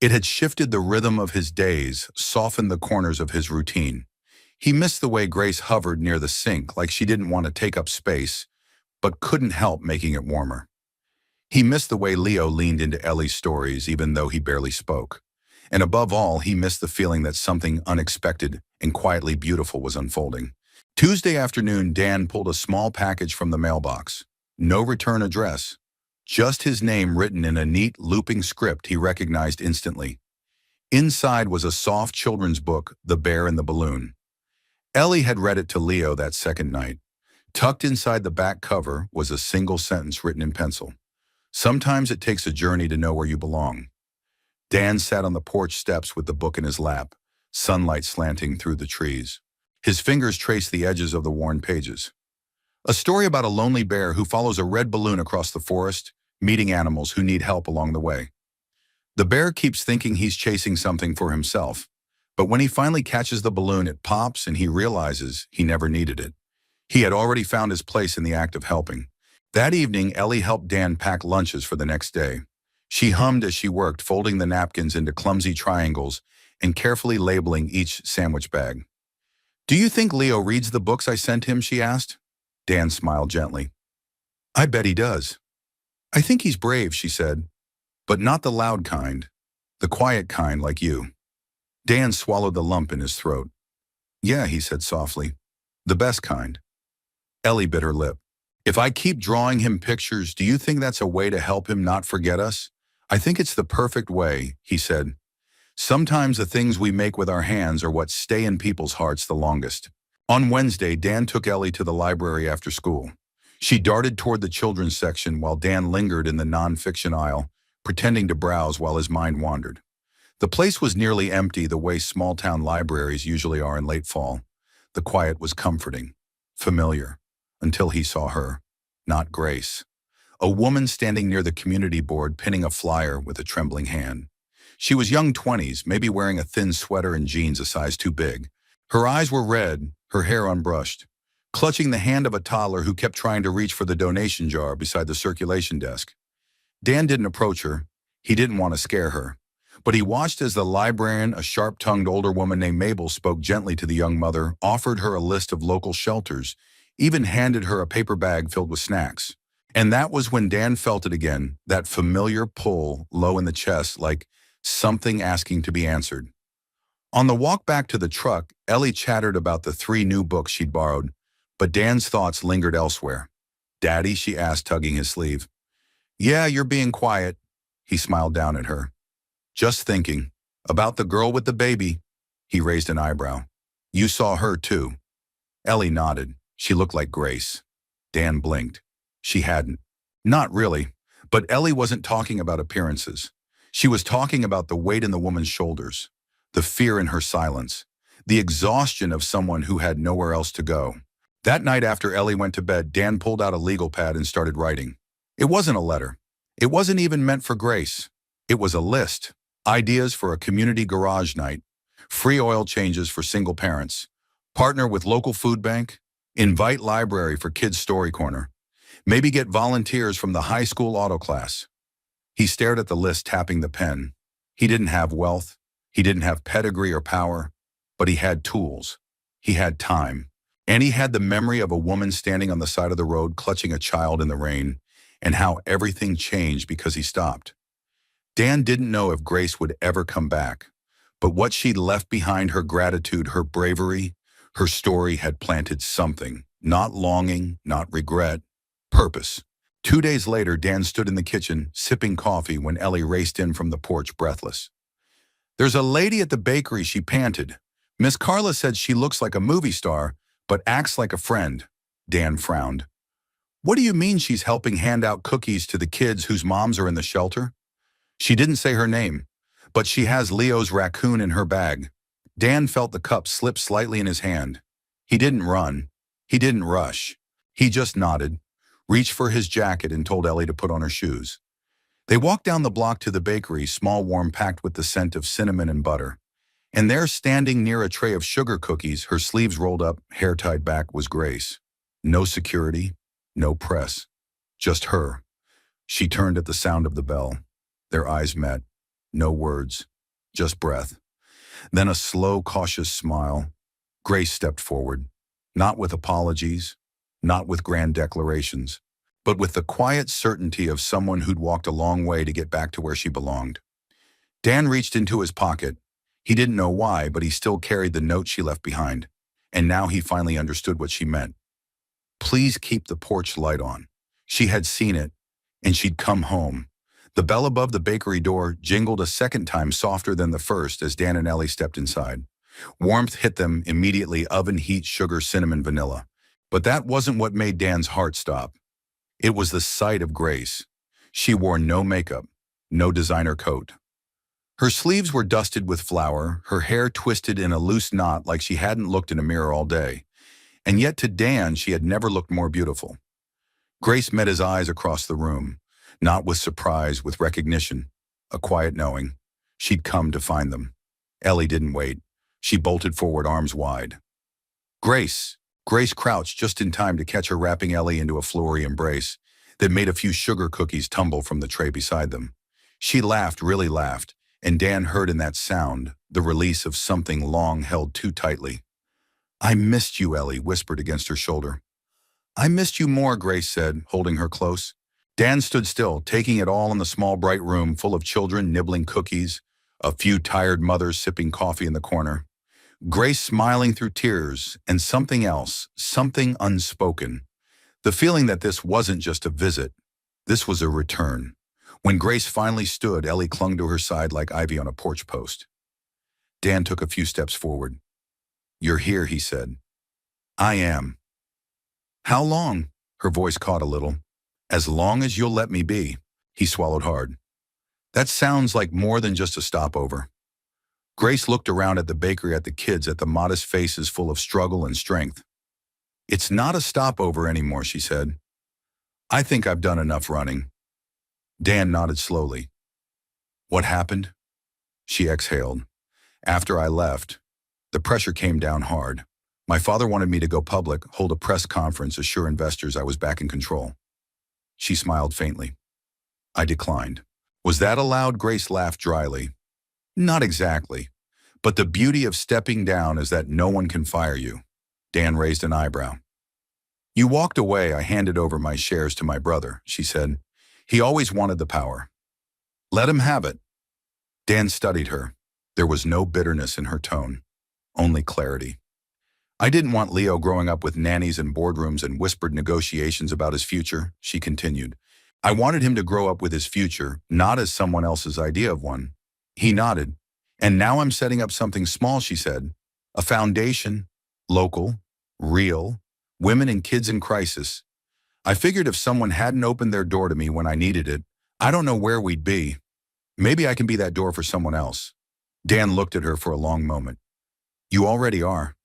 it had shifted the rhythm of his days, softened the corners of his routine. He missed the way Grace hovered near the sink like she didn't want to take up space, but couldn't help making it warmer. He missed the way Leo leaned into Ellie's stories even though he barely spoke. And above all, he missed the feeling that something unexpected and quietly beautiful was unfolding. Tuesday afternoon, Dan pulled a small package from the mailbox. No return address. Just his name written in a neat, looping script he recognized instantly. Inside was a soft children's book, The Bear and the Balloon. Ellie had read it to Leo that second night. Tucked inside the back cover was a single sentence written in pencil. Sometimes it takes a journey to know where you belong. Dan sat on the porch steps with the book in his lap, sunlight slanting through the trees. His fingers traced the edges of the worn pages. A story about a lonely bear who follows a red balloon across the forest, meeting animals who need help along the way. The bear keeps thinking he's chasing something for himself, but when he finally catches the balloon, it pops and he realizes he never needed it. He had already found his place in the act of helping. That evening, Ellie helped Dan pack lunches for the next day. She hummed as she worked, folding the napkins into clumsy triangles and carefully labeling each sandwich bag. "Do you think Leo reads the books I sent him?" she asked. Dan smiled gently. "I bet he does. I think he's brave," she said, "but not the loud kind, the quiet kind like you." Dan swallowed the lump in his throat. "Yeah," he said softly, "the best kind." Ellie bit her lip. "If I keep drawing him pictures, do you think that's a way to help him not forget us?" "I think it's the perfect way," he said. "Sometimes the things we make with our hands are what stay in people's hearts the longest." On Wednesday, Dan took Ellie to the library after school. She darted toward the children's section while Dan lingered in the nonfiction aisle, pretending to browse while his mind wandered. The place was nearly empty the way small-town libraries usually are in late fall. The quiet was comforting, familiar, until he saw her, not Grace. A woman standing near the community board pinning a flyer with a trembling hand. She was young 20s, maybe wearing a thin sweater and jeans a size too big. Her eyes were red, her hair unbrushed, clutching the hand of a toddler who kept trying to reach for the donation jar beside the circulation desk. Dan didn't approach her. He didn't want to scare her. But he watched as the librarian, a sharp-tongued older woman named Mabel, spoke gently to the young mother, offered her a list of local shelters, even handed her a paper bag filled with snacks. And that was when Dan felt it again, that familiar pull low in the chest, like something asking to be answered. On the walk back to the truck, Ellie chattered about the 3 new books she'd borrowed, but Dan's thoughts lingered elsewhere. "Daddy?" she asked, tugging his sleeve. "Yeah, you're being quiet." He smiled down at her. "Just thinking. About the girl with the baby." He raised an eyebrow. "You saw her too." Ellie nodded. She looked like Grace. Dan blinked. She hadn't. Not really. But Ellie wasn't talking about appearances. She was talking about the weight in the woman's shoulders, the fear in her silence, the exhaustion of someone who had nowhere else to go. That night after Ellie went to bed, Dan pulled out a legal pad and started writing. It wasn't a letter. It wasn't even meant for Grace. It was a list. Ideas for a community garage night, free oil changes for single parents, partner with local food bank, invite library for kids' story corner, maybe get volunteers from the high school auto class. He stared at the list, tapping the pen. He didn't have wealth. He didn't have pedigree or power, but he had tools. He had time. And he had the memory of a woman standing on the side of the road clutching a child in the rain, and how everything changed because he stopped. Dan didn't know if Grace would ever come back, but what she'd left behind, her gratitude, her bravery, her story had planted something, not longing, not regret, purpose. 2 days later, Dan stood in the kitchen, sipping coffee when Ellie raced in from the porch, breathless. "There's a lady at the bakery," she panted. "Miss Carla said she looks like a movie star, but acts like a friend." Dan frowned. "What do you mean she's helping hand out cookies to the kids whose moms are in the shelter?" "She didn't say her name, but she has Leo's raccoon in her bag." Dan felt the cup slip slightly in his hand. He didn't run. He didn't rush. He just nodded, reached for his jacket, and told Ellie to put on her shoes. They walked down the block to the bakery, small, warm, packed with the scent of cinnamon and butter. And there, standing near a tray of sugar cookies, her sleeves rolled up, hair tied back, was Grace. No security, no press, just her. She turned at the sound of the bell. Their eyes met. No words, just breath. Then a slow, cautious smile. Grace stepped forward, not with apologies, not with grand declarations, but with the quiet certainty of someone who'd walked a long way to get back to where she belonged. Dan reached into his pocket. He didn't know why, but he still carried the note she left behind. And now he finally understood what she meant. Please keep the porch light on. She had seen it, and she'd come home. The bell above the bakery door jingled a second time, softer than the first, as Dan and Ellie stepped inside. Warmth hit them immediately, oven heat, sugar, cinnamon, vanilla. But that wasn't what made Dan's heart stop. It was the sight of Grace. She wore no makeup, no designer coat. Her sleeves were dusted with flour, her hair twisted in a loose knot like she hadn't looked in a mirror all day. And yet to Dan, she had never looked more beautiful. Grace met his eyes across the room, not with surprise, with recognition, a quiet knowing. She'd come to find them. Ellie didn't wait. She bolted forward, arms wide. Grace! Grace crouched just in time to catch her wrapping Ellie into a flowery embrace that made a few sugar cookies tumble from the tray beside them. She laughed, really laughed, and Dan heard in that sound the release of something long held too tightly. I missed you, Ellie whispered against her shoulder. I missed you more, Grace said, holding her close. Dan stood still, taking it all in the small, bright room full of children nibbling cookies, a few tired mothers sipping coffee in the corner. Grace smiling through tears, and something else, something unspoken. The feeling that this wasn't just a visit. This was a return. When Grace finally stood, Ellie clung to her side like ivy on a porch post. Dan took a few steps forward. You're here, he said. I am. How long? Her voice caught a little. As long as you'll let me be. He swallowed hard. That sounds like more than just a stopover. Grace looked around at the bakery, at the kids, at the modest faces full of struggle and strength. It's not a stopover anymore, she said. I think I've done enough running. Dan nodded slowly. What happened? She exhaled. After I left, the pressure came down hard. My father wanted me to go public, hold a press conference, assure investors I was back in control. She smiled faintly. I declined. Was that allowed? Grace laughed dryly. Not exactly. But the beauty of stepping down is that no one can fire you. Dan raised an eyebrow. You walked away. I handed over my shares to my brother, she said. He always wanted the power. Let him have it. Dan studied her. There was no bitterness in her tone, only clarity. I didn't want Leo growing up with nannies and boardrooms and whispered negotiations about his future, she continued. I wanted him to grow up with his future, not as someone else's idea of one. He nodded. And now I'm setting up something small, she said. A foundation, local, real, women and kids in crisis. I figured if someone hadn't opened their door to me when I needed it, I don't know where we'd be. Maybe I can be that door for someone else. Dan looked at her for a long moment. You already are.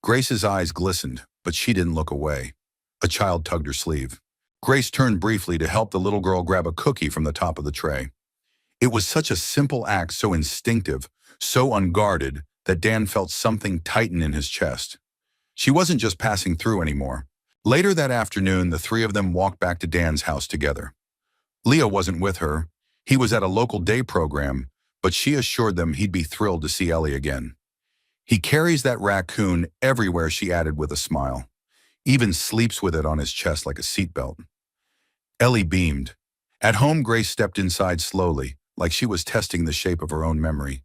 Grace's eyes glistened, but she didn't look away. A child tugged her sleeve. Grace turned briefly to help the little girl grab a cookie from the top of the tray. It was such a simple act, so instinctive, so unguarded, that Dan felt something tighten in his chest. She wasn't just passing through anymore. Later that afternoon, the three of them walked back to Dan's house together. Leo wasn't with her. He was at a local day program, but she assured them he'd be thrilled to see Ellie again. He carries that raccoon everywhere, she added with a smile. Even sleeps with it on his chest like a seatbelt. Ellie beamed. At home, Grace stepped inside slowly, like she was testing the shape of her own memory.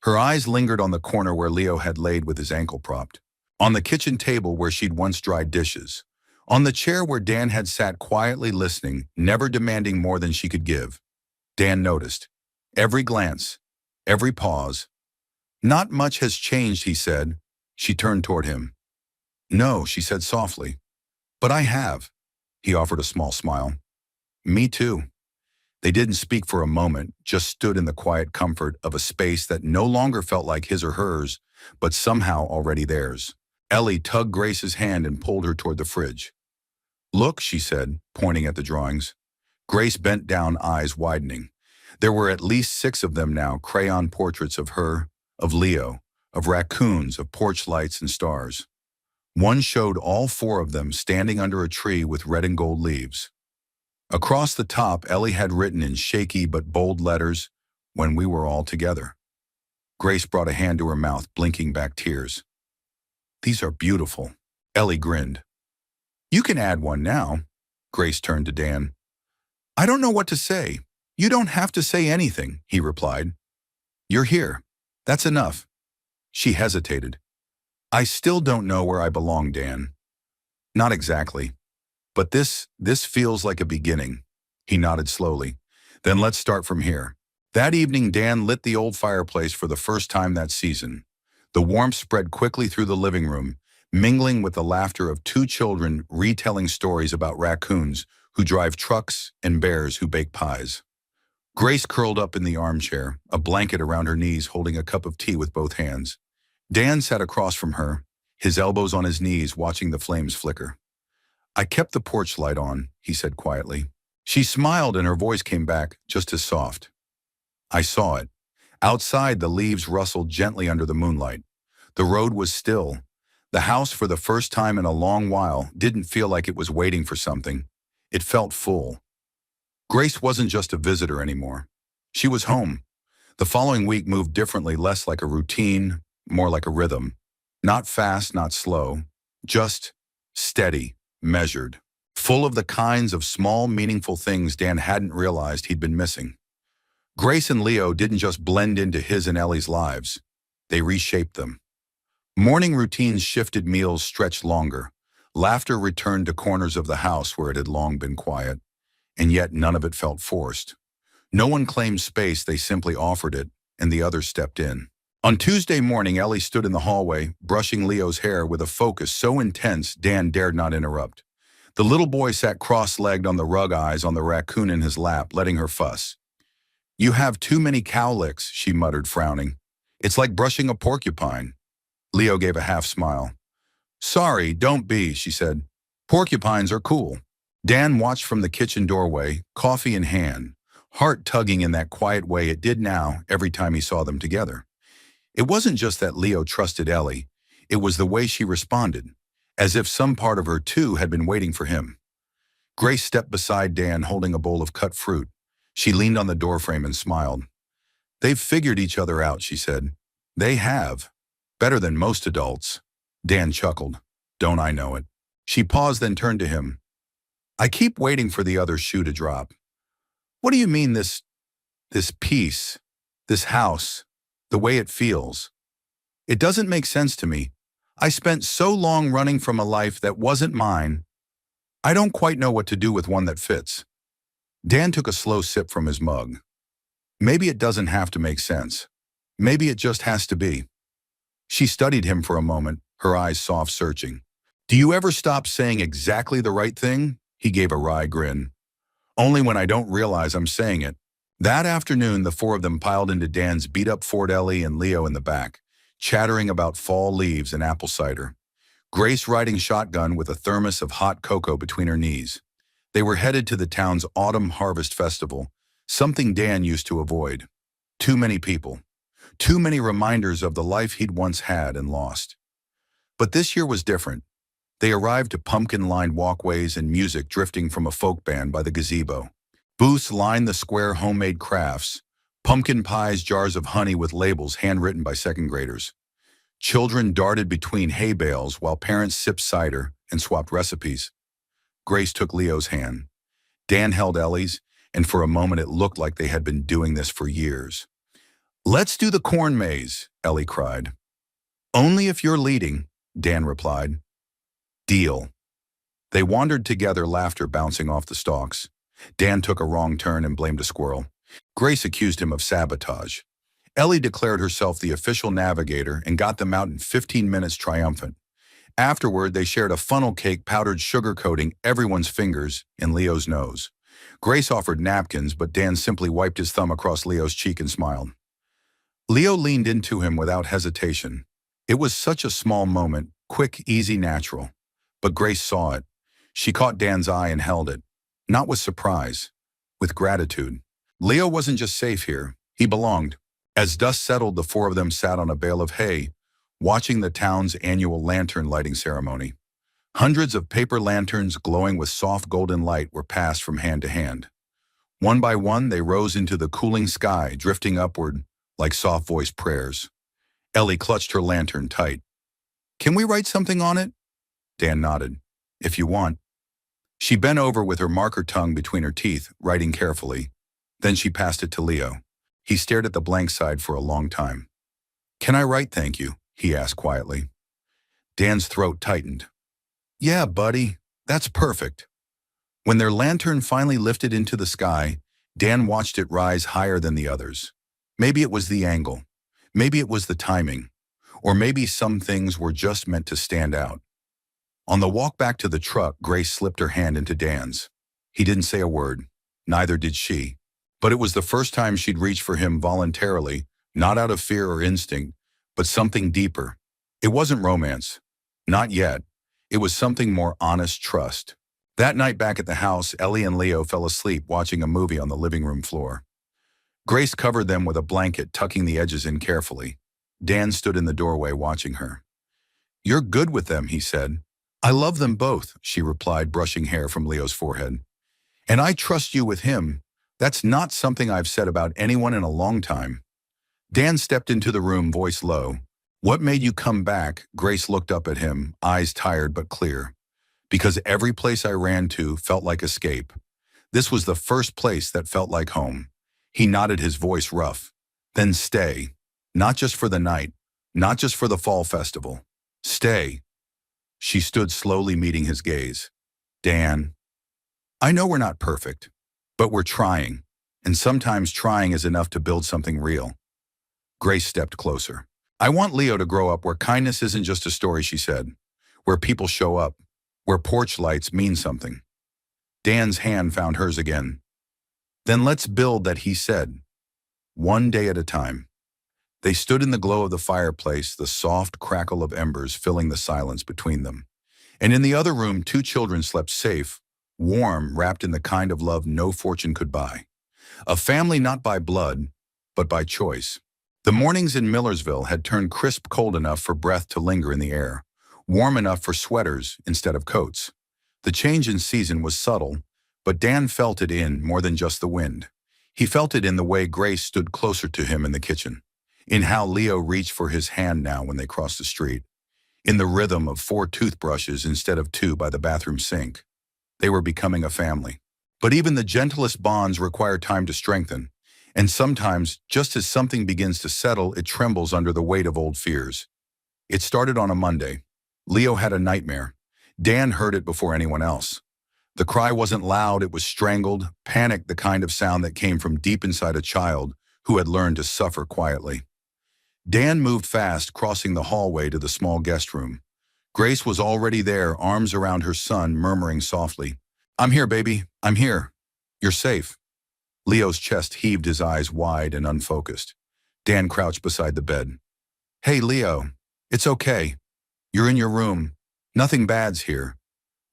Her eyes lingered on the corner where Leo had laid with his ankle propped, on the kitchen table where she'd once dried dishes, on the chair where Dan had sat quietly listening, never demanding more than she could give. Dan noticed. Every glance, every pause. Not much has changed, he said. She turned toward him. No, she said softly. But I have. He offered a small smile. Me too. They didn't speak for a moment, just stood in the quiet comfort of a space that no longer felt like his or hers, but somehow already theirs. Ellie tugged Grace's hand and pulled her toward the fridge. Look, she said, pointing at the drawings. Grace bent down, eyes widening. There were at least 6 of them now, crayon portraits of her, of Leo, of raccoons, of porch lights and stars. One showed all 4 of them standing under a tree with red and gold leaves. Across the top, Ellie had written in shaky but bold letters, "When we were all together." Grace brought a hand to her mouth, blinking back tears. "These are beautiful." Ellie grinned. "You can add one now." Grace turned to Dan. "I don't know what to say." "You don't have to say anything," he replied. "You're here. That's enough." She hesitated. "I still don't know where I belong, Dan." "Not exactly. But this feels like a beginning." He nodded slowly. "Then let's start from here." That evening, Dan lit the old fireplace for the first time that season. The warmth spread quickly through the living room, mingling with the laughter of two children retelling stories about raccoons who drive trucks and bears who bake pies. Grace curled up in the armchair, a blanket around her knees, holding a cup of tea with both hands. Dan sat across from her, his elbows on his knees, watching the flames flicker. "I kept the porch light on," he said quietly. She smiled and her voice came back, just as soft. "I saw it." Outside, the leaves rustled gently under the moonlight. The road was still. The house, for the first time in a long while, didn't feel like it was waiting for something. It felt full. Grace wasn't just a visitor anymore. She was home. The following week moved differently, less like a routine, more like a rhythm. Not fast, not slow, just steady, measured, full of the kinds of small, meaningful things Dan hadn't realized he'd been missing. Grace and Leo didn't just blend into his and Ellie's lives. They reshaped them. Morning routines shifted, meals stretched longer. Laughter returned to corners of the house where it had long been quiet, and yet none of it felt forced. No one claimed space, they simply offered it, and the others stepped in. On Tuesday morning, Ellie stood in the hallway, brushing Leo's hair with a focus so intense Dan dared not interrupt. The little boy sat cross-legged on the rug, eyes on the raccoon in his lap, letting her fuss. "You have too many cowlicks," she muttered, frowning. "It's like brushing a porcupine." Leo gave a half smile. "Sorry, don't be," she said. "Porcupines are cool." Dan watched from the kitchen doorway, coffee in hand, heart tugging in that quiet way it did now every time he saw them together. It wasn't just that Leo trusted Ellie, it was the way she responded, as if some part of her too had been waiting for him. Grace stepped beside Dan, holding a bowl of cut fruit. She leaned on the doorframe and smiled. "They've figured each other out," she said. "They have. Better than most adults." Dan chuckled. "Don't I know it?" She paused, then turned to him. "I keep waiting for the other shoe to drop." "What do you mean, this piece, this house, the way it feels? It doesn't make sense to me. I spent so long running from a life that wasn't mine. I don't quite know what to do with one that fits." Dan took a slow sip from his mug. "Maybe it doesn't have to make sense. Maybe it just has to be." She studied him for a moment, her eyes soft, searching. "Do you ever stop saying exactly the right thing?" He gave a wry grin. "Only when I don't realize I'm saying it." That afternoon, the four of them piled into Dan's beat-up Ford, Ellie and Leo in the back, chattering about fall leaves and apple cider. Grace riding shotgun with a thermos of hot cocoa between her knees. They were headed to the town's autumn harvest festival, something Dan used to avoid. Too many people. Too many reminders of the life he'd once had and lost. But this year was different. They arrived to pumpkin-lined walkways and music drifting from a folk band by the gazebo. Booths lined the square, homemade crafts, pumpkin pies, jars of honey with labels handwritten by second graders. Children darted between hay bales while parents sipped cider and swapped recipes. Grace took Leo's hand. Dan held Ellie's, and for a moment it looked like they had been doing this for years. "Let's do the corn maze," Ellie cried. "Only if you're leading," Dan replied. "Deal." They wandered together, laughter bouncing off the stalks. Dan took a wrong turn and blamed a squirrel. Grace accused him of sabotage. Ellie declared herself the official navigator and got them out in 15 minutes triumphant. Afterward, they shared a funnel cake, powdered sugar coating everyone's fingers and Leo's nose. Grace offered napkins, but Dan simply wiped his thumb across Leo's cheek and smiled. Leo leaned into him without hesitation. It was such a small moment, quick, easy, natural. But Grace saw it. She caught Dan's eye and held it. Not with surprise, with gratitude. Leo wasn't just safe here, he belonged. As dusk settled, the four of them sat on a bale of hay, watching the town's annual lantern lighting ceremony. Hundreds of paper lanterns glowing with soft golden light were passed from hand to hand. One by one, they rose into the cooling sky, drifting upward like soft-voiced prayers. Ellie clutched her lantern tight. "Can we write something on it?" Dan nodded. "If you want." She bent over with her marker tongue between her teeth, writing carefully. Then she passed it to Leo. He stared at the blank side for a long time. "Can I write thank you?" he asked quietly. Dan's throat tightened. "Yeah, buddy, that's perfect." When their lantern finally lifted into the sky, Dan watched it rise higher than the others. Maybe it was the angle. Maybe it was the timing. Or maybe some things were just meant to stand out. On the walk back to the truck, Grace slipped her hand into Dan's. He didn't say a word. Neither did she. But it was the first time she'd reached for him voluntarily, not out of fear or instinct, but something deeper. It wasn't romance. Not yet. It was something more honest trust. That night back at the house, Ellie and Leo fell asleep watching a movie on the living room floor. Grace covered them with a blanket, tucking the edges in carefully. Dan stood in the doorway watching her. "You're good with them," he said. "I love them both," she replied, brushing hair from Leo's forehead. "And I trust you with him. That's not something I've said about anyone in a long time." Dan stepped into the room, voice low. "What made you come back?" Grace looked up at him, eyes tired but clear. "Because every place I ran to felt like escape. This was the first place that felt like home." He nodded, his voice rough. "Then stay. Not just for the night. Not just for the fall festival. Stay." She stood slowly, meeting his gaze. "Dan, I know we're not perfect, but we're trying. And sometimes trying is enough to build something real." Grace stepped closer. "I want Leo to grow up where kindness isn't just a story," she said. "Where people show up. Where porch lights mean something." Dan's hand found hers again. "Then let's build that," he said. "One day at a time." They stood in the glow of the fireplace, the soft crackle of embers filling the silence between them. And in the other room, two children slept safe, warm, wrapped in the kind of love no fortune could buy. A family not by blood, but by choice. The mornings in Millersville had turned crisp cold enough for breath to linger in the air, warm enough for sweaters instead of coats. The change in season was subtle, but Dan felt it in more than just the wind. He felt it in the way Grace stood closer to him in the kitchen, in how Leo reached for his hand now when they crossed the street, in the rhythm of 4 toothbrushes instead of 2 by the bathroom sink. They were becoming a family. But even the gentlest bonds require time to strengthen, and sometimes, just as something begins to settle, it trembles under the weight of old fears. It started on a Monday. Leo had a nightmare. Dan heard it before anyone else. The cry wasn't loud, it was strangled, panic, the kind of sound that came from deep inside a child who had learned to suffer quietly. Dan moved fast, crossing the hallway to the small guest room. Grace was already there, arms around her son, murmuring softly, "I'm here, baby. I'm here. You're safe." Leo's chest heaved, his eyes wide and unfocused. Dan crouched beside the bed. "Hey, Leo. It's okay. You're in your room. Nothing bad's here."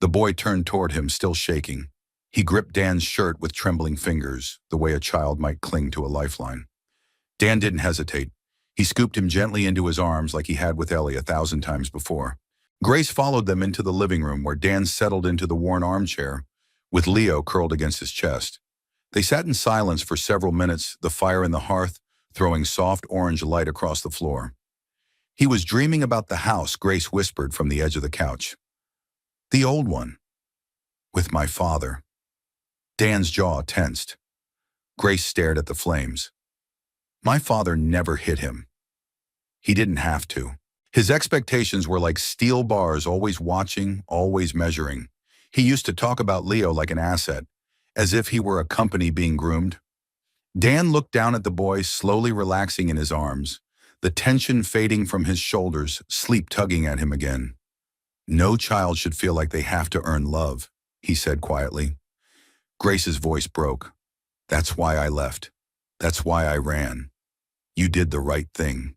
The boy turned toward him, still shaking. He gripped Dan's shirt with trembling fingers, the way a child might cling to a lifeline. Dan didn't hesitate. He scooped him gently into his arms like he had with Ellie 1,000 times before. Grace followed them into the living room, where Dan settled into the worn armchair, with Leo curled against his chest. They sat in silence for several minutes, the fire in the hearth throwing soft orange light across the floor. "He was dreaming about the house," Grace whispered from the edge of the couch. "The old one. With my father." Dan's jaw tensed. Grace stared at the flames. "My father never hit him. He didn't have to. His expectations were like steel bars, always watching, always measuring. He used to talk about Leo like an asset, as if he were a company being groomed." Dan looked down at the boy, slowly relaxing in his arms, the tension fading from his shoulders, sleep tugging at him again. "No child should feel like they have to earn love," he said quietly. Grace's voice broke. "That's why I left. That's why I ran. You did the right thing."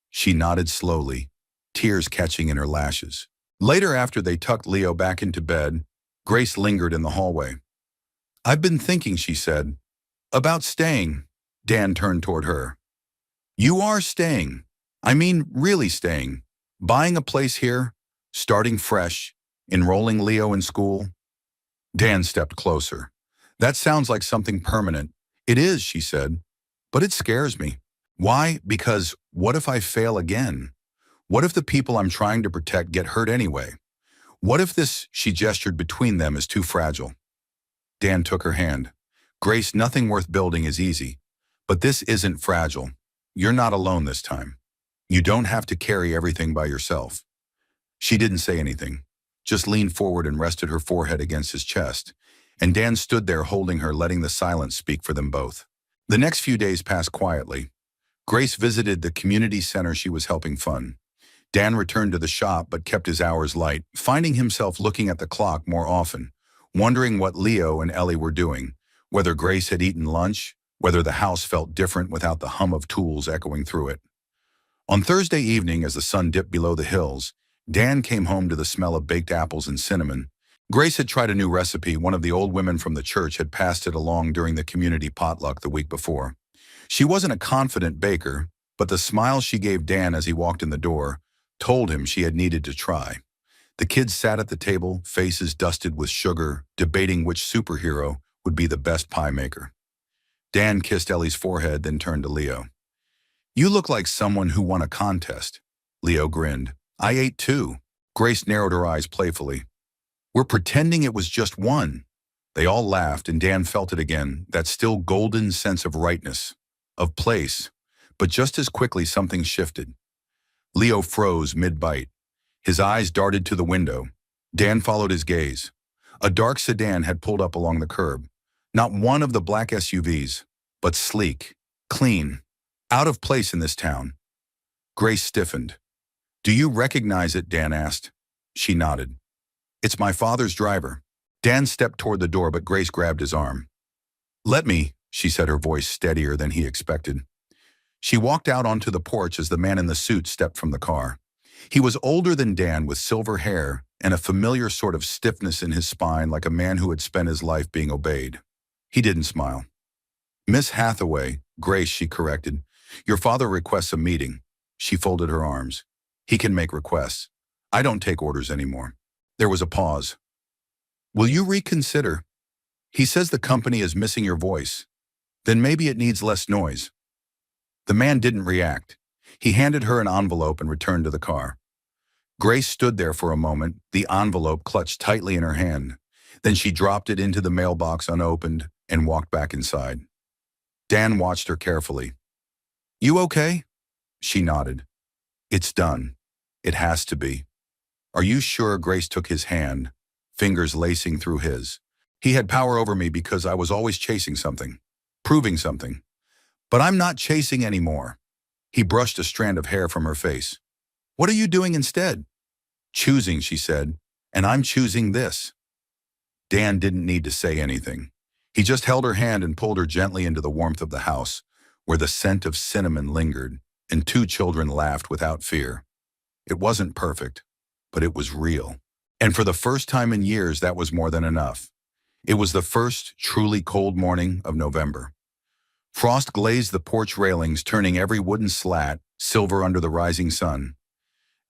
She nodded slowly, tears catching in her lashes. Later, after they tucked Leo back into bed, Grace lingered in the hallway. "I've been thinking," she said, "about staying." Dan turned toward her. "You are staying. I mean, really staying. Buying a place here, starting fresh, Enrolling Leo in school? Dan stepped closer. That sounds like something permanent. It is, she said, but it scares me. Why? Because what if I fail again? What if the people I'm trying to protect get hurt anyway? What if this, she gestured between them, is too fragile? Dan took her hand. Grace, nothing worth building is easy. But this isn't fragile. You're not alone this time. You don't have to carry everything by yourself. She didn't say anything, just leaned forward and rested her forehead against his chest. And Dan stood there holding her, letting the silence speak for them both. The next few days passed quietly. Grace visited the community center she was helping fund. Dan returned to the shop but kept his hours light, finding himself looking at the clock more often, wondering what Leo and Ellie were doing, whether Grace had eaten lunch, whether the house felt different without the hum of tools echoing through it. On Thursday evening, as the sun dipped below the hills, Dan came home to the smell of baked apples and cinnamon. Grace had tried a new recipe. One of the old women from the church had passed it along during the community potluck the week before. She wasn't a confident baker, but the smile she gave Dan as he walked in the door told him she had needed to try. The kids sat at the table, faces dusted with sugar, debating which superhero would be the best pie maker. Dan kissed Ellie's forehead, then turned to Leo. You look like someone who won a contest. Leo grinned. I ate too. Grace narrowed her eyes playfully. We're pretending it was just one. They all laughed, and Dan felt it again, that still golden sense of rightness, of place. But just as quickly something shifted. Leo froze mid-bite. His eyes darted to the window. Dan followed his gaze. A dark sedan had pulled up along the curb. Not one of the black SUVs, but sleek, clean, out of place in this town. Grace stiffened. Do you recognize it? Dan asked. She nodded. It's my father's driver. Dan stepped toward the door, but Grace grabbed his arm. Let me, she said, her voice steadier than he expected. She walked out onto the porch as the man in the suit stepped from the car. He was older than Dan, with silver hair and a familiar sort of stiffness in his spine, like a man who had spent his life being obeyed. He didn't smile. Miss Hathaway, Grace, she corrected. Your father requests a meeting. She folded her arms. He can make requests. I don't take orders anymore. There was a pause. Will you reconsider? He says the company is missing your voice. Then maybe it needs less noise. The man didn't react. He handed her an envelope and returned to the car. Grace stood there for a moment, the envelope clutched tightly in her hand. Then she dropped it into the mailbox unopened and walked back inside. Dan watched her carefully. You okay? She nodded. It's done. It has to be. Are you sure? Grace took his hand, fingers lacing through his. He had power over me because I was always chasing something, proving something. But I'm not chasing anymore. He brushed a strand of hair from her face. What are you doing instead? Choosing, she said, and I'm choosing this. Dan didn't need to say anything. He just held her hand and pulled her gently into the warmth of the house, where the scent of cinnamon lingered, and two children laughed without fear. It wasn't perfect, but it was real. And for the first time in years, that was more than enough. It was the first truly cold morning of November. Frost glazed the porch railings, turning every wooden slat silver under the rising sun.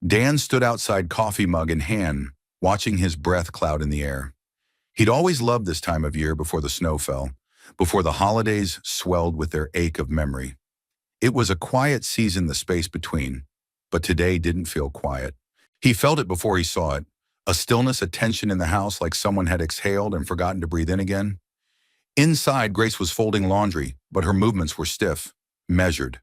Dan stood outside, coffee mug in hand, watching his breath cloud in the air. He'd always loved this time of year before the snow fell, before the holidays swelled with their ache of memory. It was a quiet season, the space between, but today didn't feel quiet. He felt it before he saw it, a stillness, a tension in the house, like someone had exhaled and forgotten to breathe in again. Inside, Grace was folding laundry, but her movements were stiff, measured.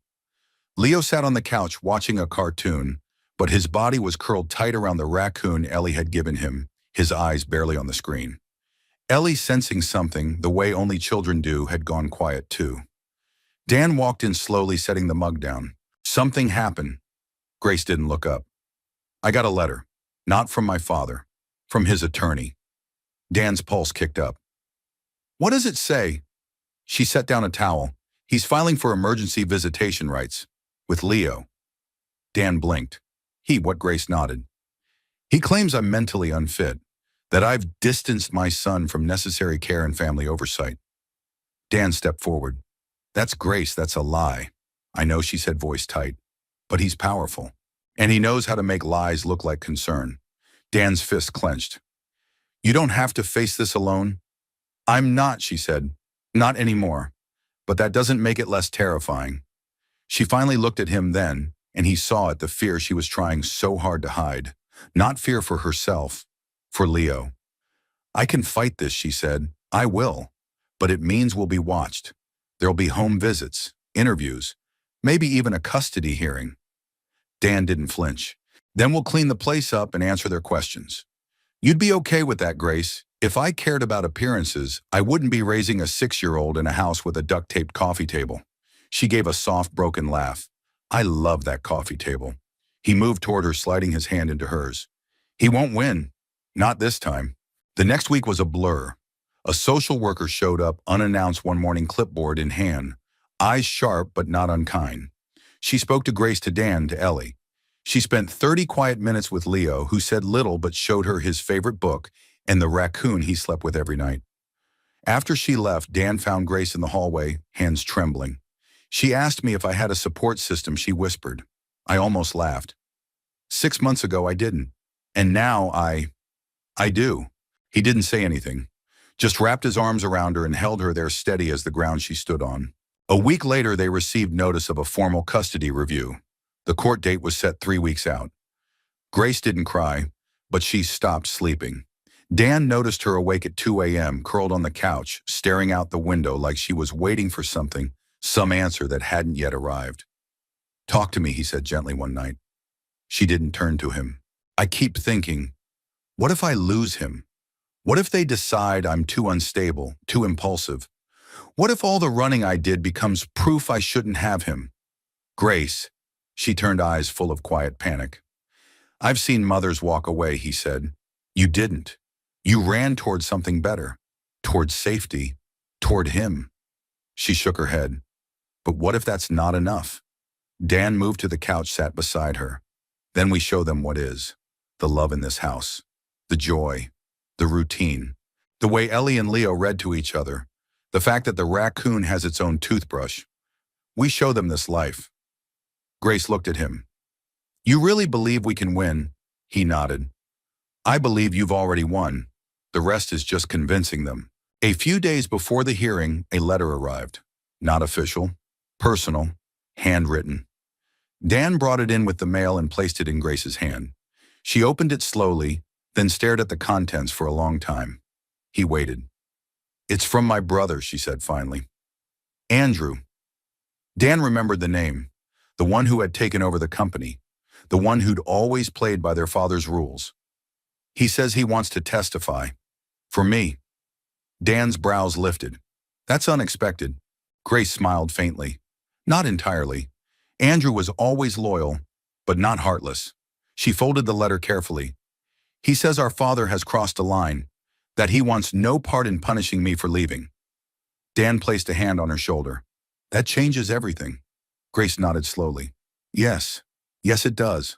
Leo sat on the couch watching a cartoon, but his body was curled tight around the raccoon Ellie had given him, his eyes barely on the screen. Ellie, sensing something, the way only children do, had gone quiet too. Dan walked in slowly, setting the mug down. Something happened. Grace didn't look up. I got a letter, not from my father, from his attorney. Dan's pulse kicked up. What does it say? She set down a towel. He's filing for emergency visitation rights. With Leo. Dan blinked. What? Grace nodded. He claims I'm mentally unfit, that I've distanced my son from necessary care and family oversight. Dan stepped forward. That's Grace, that's a lie. I know, she said, voice tight. But he's powerful. And he knows how to make lies look like concern. Dan's fist clenched. You don't have to face this alone. I'm not, she said. Not anymore. But that doesn't make it less terrifying. She finally looked at him then, and he saw it, the fear she was trying so hard to hide. Not fear for herself, for Leo. I can fight this, she said. I will. But it means we'll be watched. There'll be home visits, interviews, maybe even a custody hearing. Dan didn't flinch. Then we'll clean the place up and answer their questions. You'd be okay with that, Grace. If I cared about appearances, I wouldn't be raising a 6-year-old in a house with a duct-taped coffee table. She gave a soft, broken laugh. I love that coffee table. He moved toward her, sliding his hand into hers. He won't win. Not this time. The next week was a blur. A social worker showed up unannounced one morning, clipboard in hand, eyes sharp but not unkind. She spoke to Grace, to Dan, to Ellie. She spent 30 quiet minutes with Leo, who said little but showed her his favorite book and the raccoon he slept with every night. After she left, Dan found Grace in the hallway, hands trembling. She asked me if I had a support system, she whispered. I almost laughed. 6 months ago I didn't. And now I do. He didn't say anything, just wrapped his arms around her and held her there steady as the ground she stood on. A week later, they received notice of a formal custody review. The court date was set 3 weeks out. Grace didn't cry, but she stopped sleeping. Dan noticed her awake at 2 a.m., curled on the couch, staring out the window like she was waiting for something, some answer that hadn't yet arrived. Talk to me, he said gently one night. She didn't turn to him. I keep thinking, what if I lose him? What if they decide I'm too unstable, too impulsive? What if all the running I did becomes proof I shouldn't have him? Grace, she turned, eyes full of quiet panic. I've seen mothers walk away, he said. You didn't. You ran toward something better, toward safety, toward him. She shook her head. But what if that's not enough? Dan moved to the couch, sat beside her. Then we show them what is. The love in this house. The joy. The routine. The way Ellie and Leo read to each other. The fact that the raccoon has its own toothbrush. We show them this life. Grace looked at him. You really believe we can win? He nodded. I believe you've already won. The rest is just convincing them. A few days before the hearing, a letter arrived. Not official, personal, handwritten. Dan brought it in with the mail and placed it in Grace's hand. She opened it slowly, then stared at the contents for a long time. He waited. It's from my brother, she said finally. Andrew. Dan remembered the name, the one who had taken over the company, the one who'd always played by their father's rules. He says he wants to testify. For me. Dan's brows lifted. That's unexpected. Grace smiled faintly. Not entirely. Andrew was always loyal, but not heartless. She folded the letter carefully. He says our father has crossed a line, that he wants no part in punishing me for leaving. Dan placed a hand on her shoulder. That changes everything. Grace nodded slowly. Yes, it does.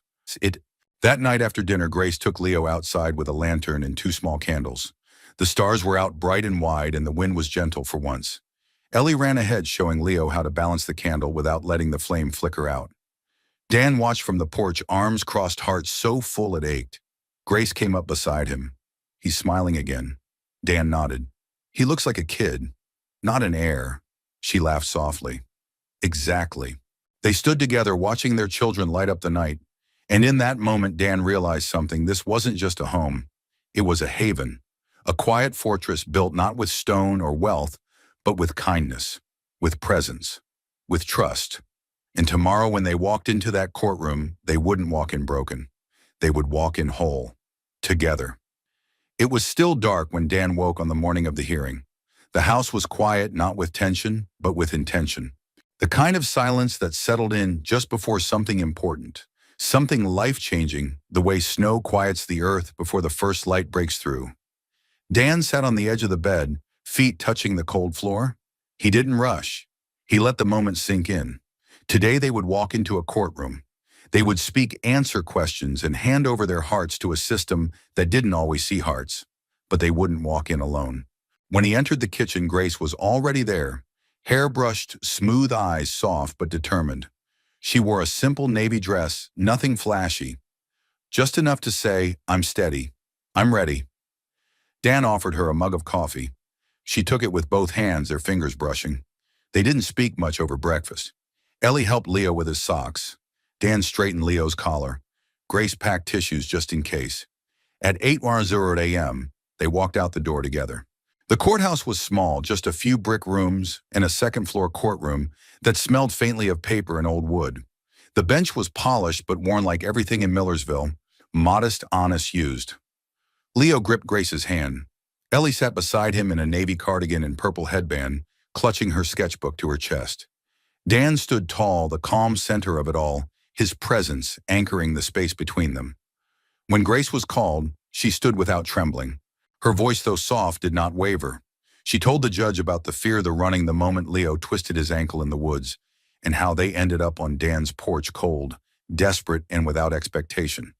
That night after dinner, Grace took Leo outside with a lantern and 2 small candles. The stars were out bright and wide, and the wind was gentle for once. Ellie ran ahead, showing Leo how to balance the candle without letting the flame flicker out. Dan watched from the porch, arms crossed, heart so full it ached. Grace came up beside him. He's smiling again. Dan nodded. He looks like a kid, not an heir. She laughed softly. Exactly. They stood together, watching their children light up the night. And in that moment, Dan realized something. This wasn't just a home. It was a haven. A quiet fortress built not with stone or wealth, but with kindness, with presence, with trust. And tomorrow, when they walked into that courtroom, they wouldn't walk in broken. They would walk in whole, together. It was still dark when Dan woke on the morning of the hearing. The house was quiet, not with tension, but with intention. The kind of silence that settled in just before something important, something life-changing, the way snow quiets the earth before the first light breaks through. Dan sat on the edge of the bed, feet touching the cold floor. He didn't rush. He let the moment sink in. Today they would walk into a courtroom. They would speak, answer questions, and hand over their hearts to a system that didn't always see hearts. But they wouldn't walk in alone. When he entered the kitchen, Grace was already there, hair brushed, smooth, eyes soft but determined. She wore a simple navy dress, nothing flashy. Just enough to say, I'm steady. I'm ready. Dan offered her a mug of coffee. She took it with both hands, their fingers brushing. They didn't speak much over breakfast. Ellie helped Leo with his socks. Dan straightened Leo's collar. Grace packed tissues just in case. At 8:00 a.m., they walked out the door together. The courthouse was small, just a few brick rooms and a second-floor courtroom that smelled faintly of paper and old wood. The bench was polished but worn like everything in Millersville, modest, honest, used. Leo gripped Grace's hand. Ellie sat beside him in a navy cardigan and purple headband, clutching her sketchbook to her chest. Dan stood tall, the calm center of it all, his presence anchoring the space between them. When Grace was called, she stood without trembling. Her voice, though soft, did not waver. She told the judge about the fear, the running the moment Leo twisted his ankle in the woods, and how they ended up on Dan's porch cold, desperate, and without expectation.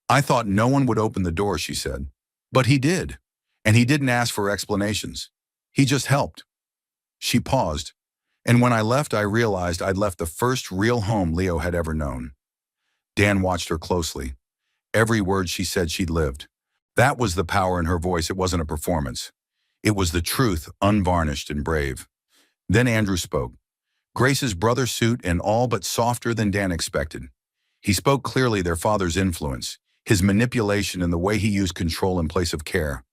"I thought no one would open the door," she said. "But he did. And he didn't ask for explanations. He just helped." She paused. "And when I left, I realized I'd left the first real home Leo had ever known." Dan watched her closely. Every word she said she'd lived. That was the power in her voice. It wasn't a performance. It was the truth, unvarnished and brave. Then Andrew spoke. Grace's brother suit and all but softer than Dan expected. He spoke clearly, their father's influence, his manipulation and the way he used control in place of care.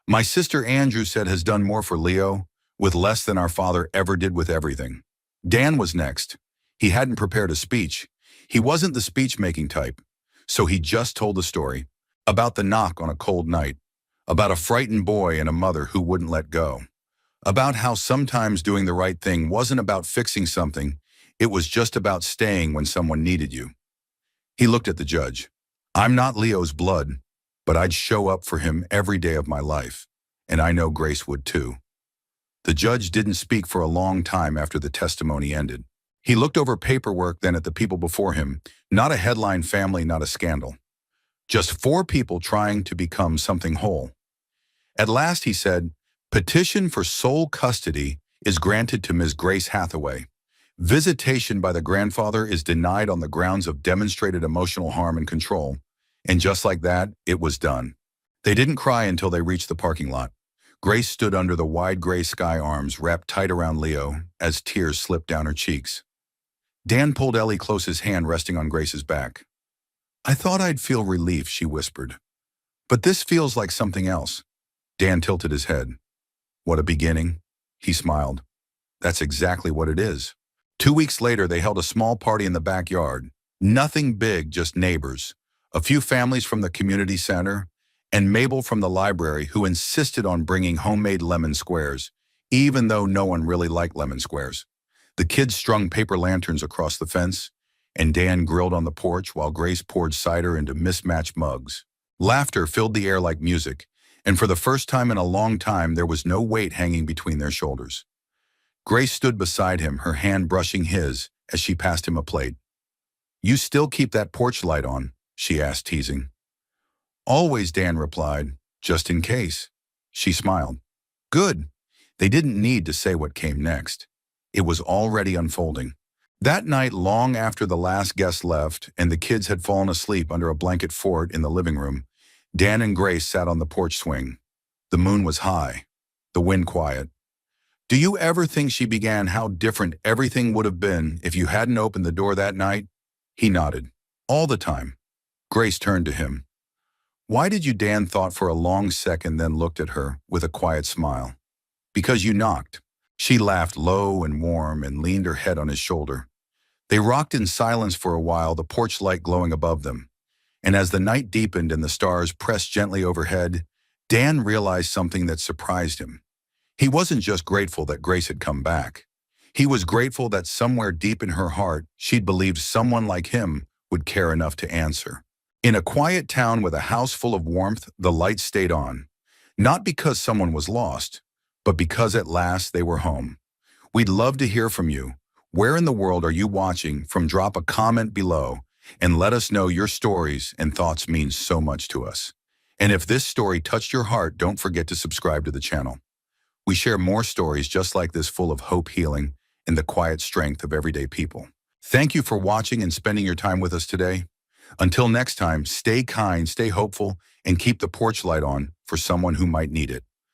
"My sister," Andrew said, "has done more for Leo with less than our father ever did with everything." Dan was next. He hadn't prepared a speech. He wasn't the speech-making type. So he just told the story. About the knock on a cold night. About a frightened boy and a mother who wouldn't let go. About how sometimes doing the right thing wasn't about fixing something. It was just about staying when someone needed you. He looked at the judge. "I'm not Leo's blood, but I'd show up for him every day of my life. And I know Grace would too." The judge didn't speak for a long time after the testimony ended. He looked over paperwork, then at the people before him. Not a headline family, not a scandal. Just 4 people trying to become something whole. At last he said, "Petition for sole custody is granted to Ms. Grace Hathaway. Visitation by the grandfather is denied on the grounds of demonstrated emotional harm and control." And just like that, it was done. They didn't cry until they reached the parking lot. Grace stood under the wide gray sky, arms wrapped tight around Leo as tears slipped down her cheeks. Dan pulled Ellie close, his hand resting on Grace's back. "I thought I'd feel relief," she whispered. "But this feels like something else." Dan tilted his head. "What a beginning." He smiled. "That's exactly what it is." 2 weeks later, they held a small party in the backyard. Nothing big, just neighbors. A few families from the community center, and Mabel from the library, who insisted on bringing homemade lemon squares, even though no one really liked lemon squares. The kids strung paper lanterns across the fence, and Dan grilled on the porch while Grace poured cider into mismatched mugs. Laughter filled the air like music, and for the first time in a long time, there was no weight hanging between their shoulders. Grace stood beside him, her hand brushing his as she passed him a plate. "You still keep that porch light on?" she asked, teasing. "Always," Dan replied, "just in case." She smiled. "Good." They didn't need to say what came next. It was already unfolding. That night, long after the last guest left and the kids had fallen asleep under a blanket fort in the living room, Dan and Grace sat on the porch swing. The moon was high, the wind quiet. "Do you ever think," she began, "how different everything would have been if you hadn't opened the door that night?" He nodded. "All the time." Grace turned to him. "Why did you?" Dan thought for a long second, then looked at her with a quiet smile. "Because you knocked." She laughed low and warm and leaned her head on his shoulder. They rocked in silence for a while, the porch light glowing above them. And as the night deepened and the stars pressed gently overhead, Dan realized something that surprised him. He wasn't just grateful that Grace had come back. He was grateful that somewhere deep in her heart, she'd believed someone like him would care enough to answer. In a quiet town with a house full of warmth, the light stayed on. Not because someone was lost, but because at last they were home. We'd love to hear from you. Where in the world are you watching from? Drop a comment below and let us know. Your stories and thoughts mean so much to us. And if this story touched your heart, don't forget to subscribe to the channel. We share more stories just like this, full of hope, healing, and the quiet strength of everyday people. Thank you for watching and spending your time with us today. Until next time, stay kind, stay hopeful, and keep the porch light on for someone who might need it.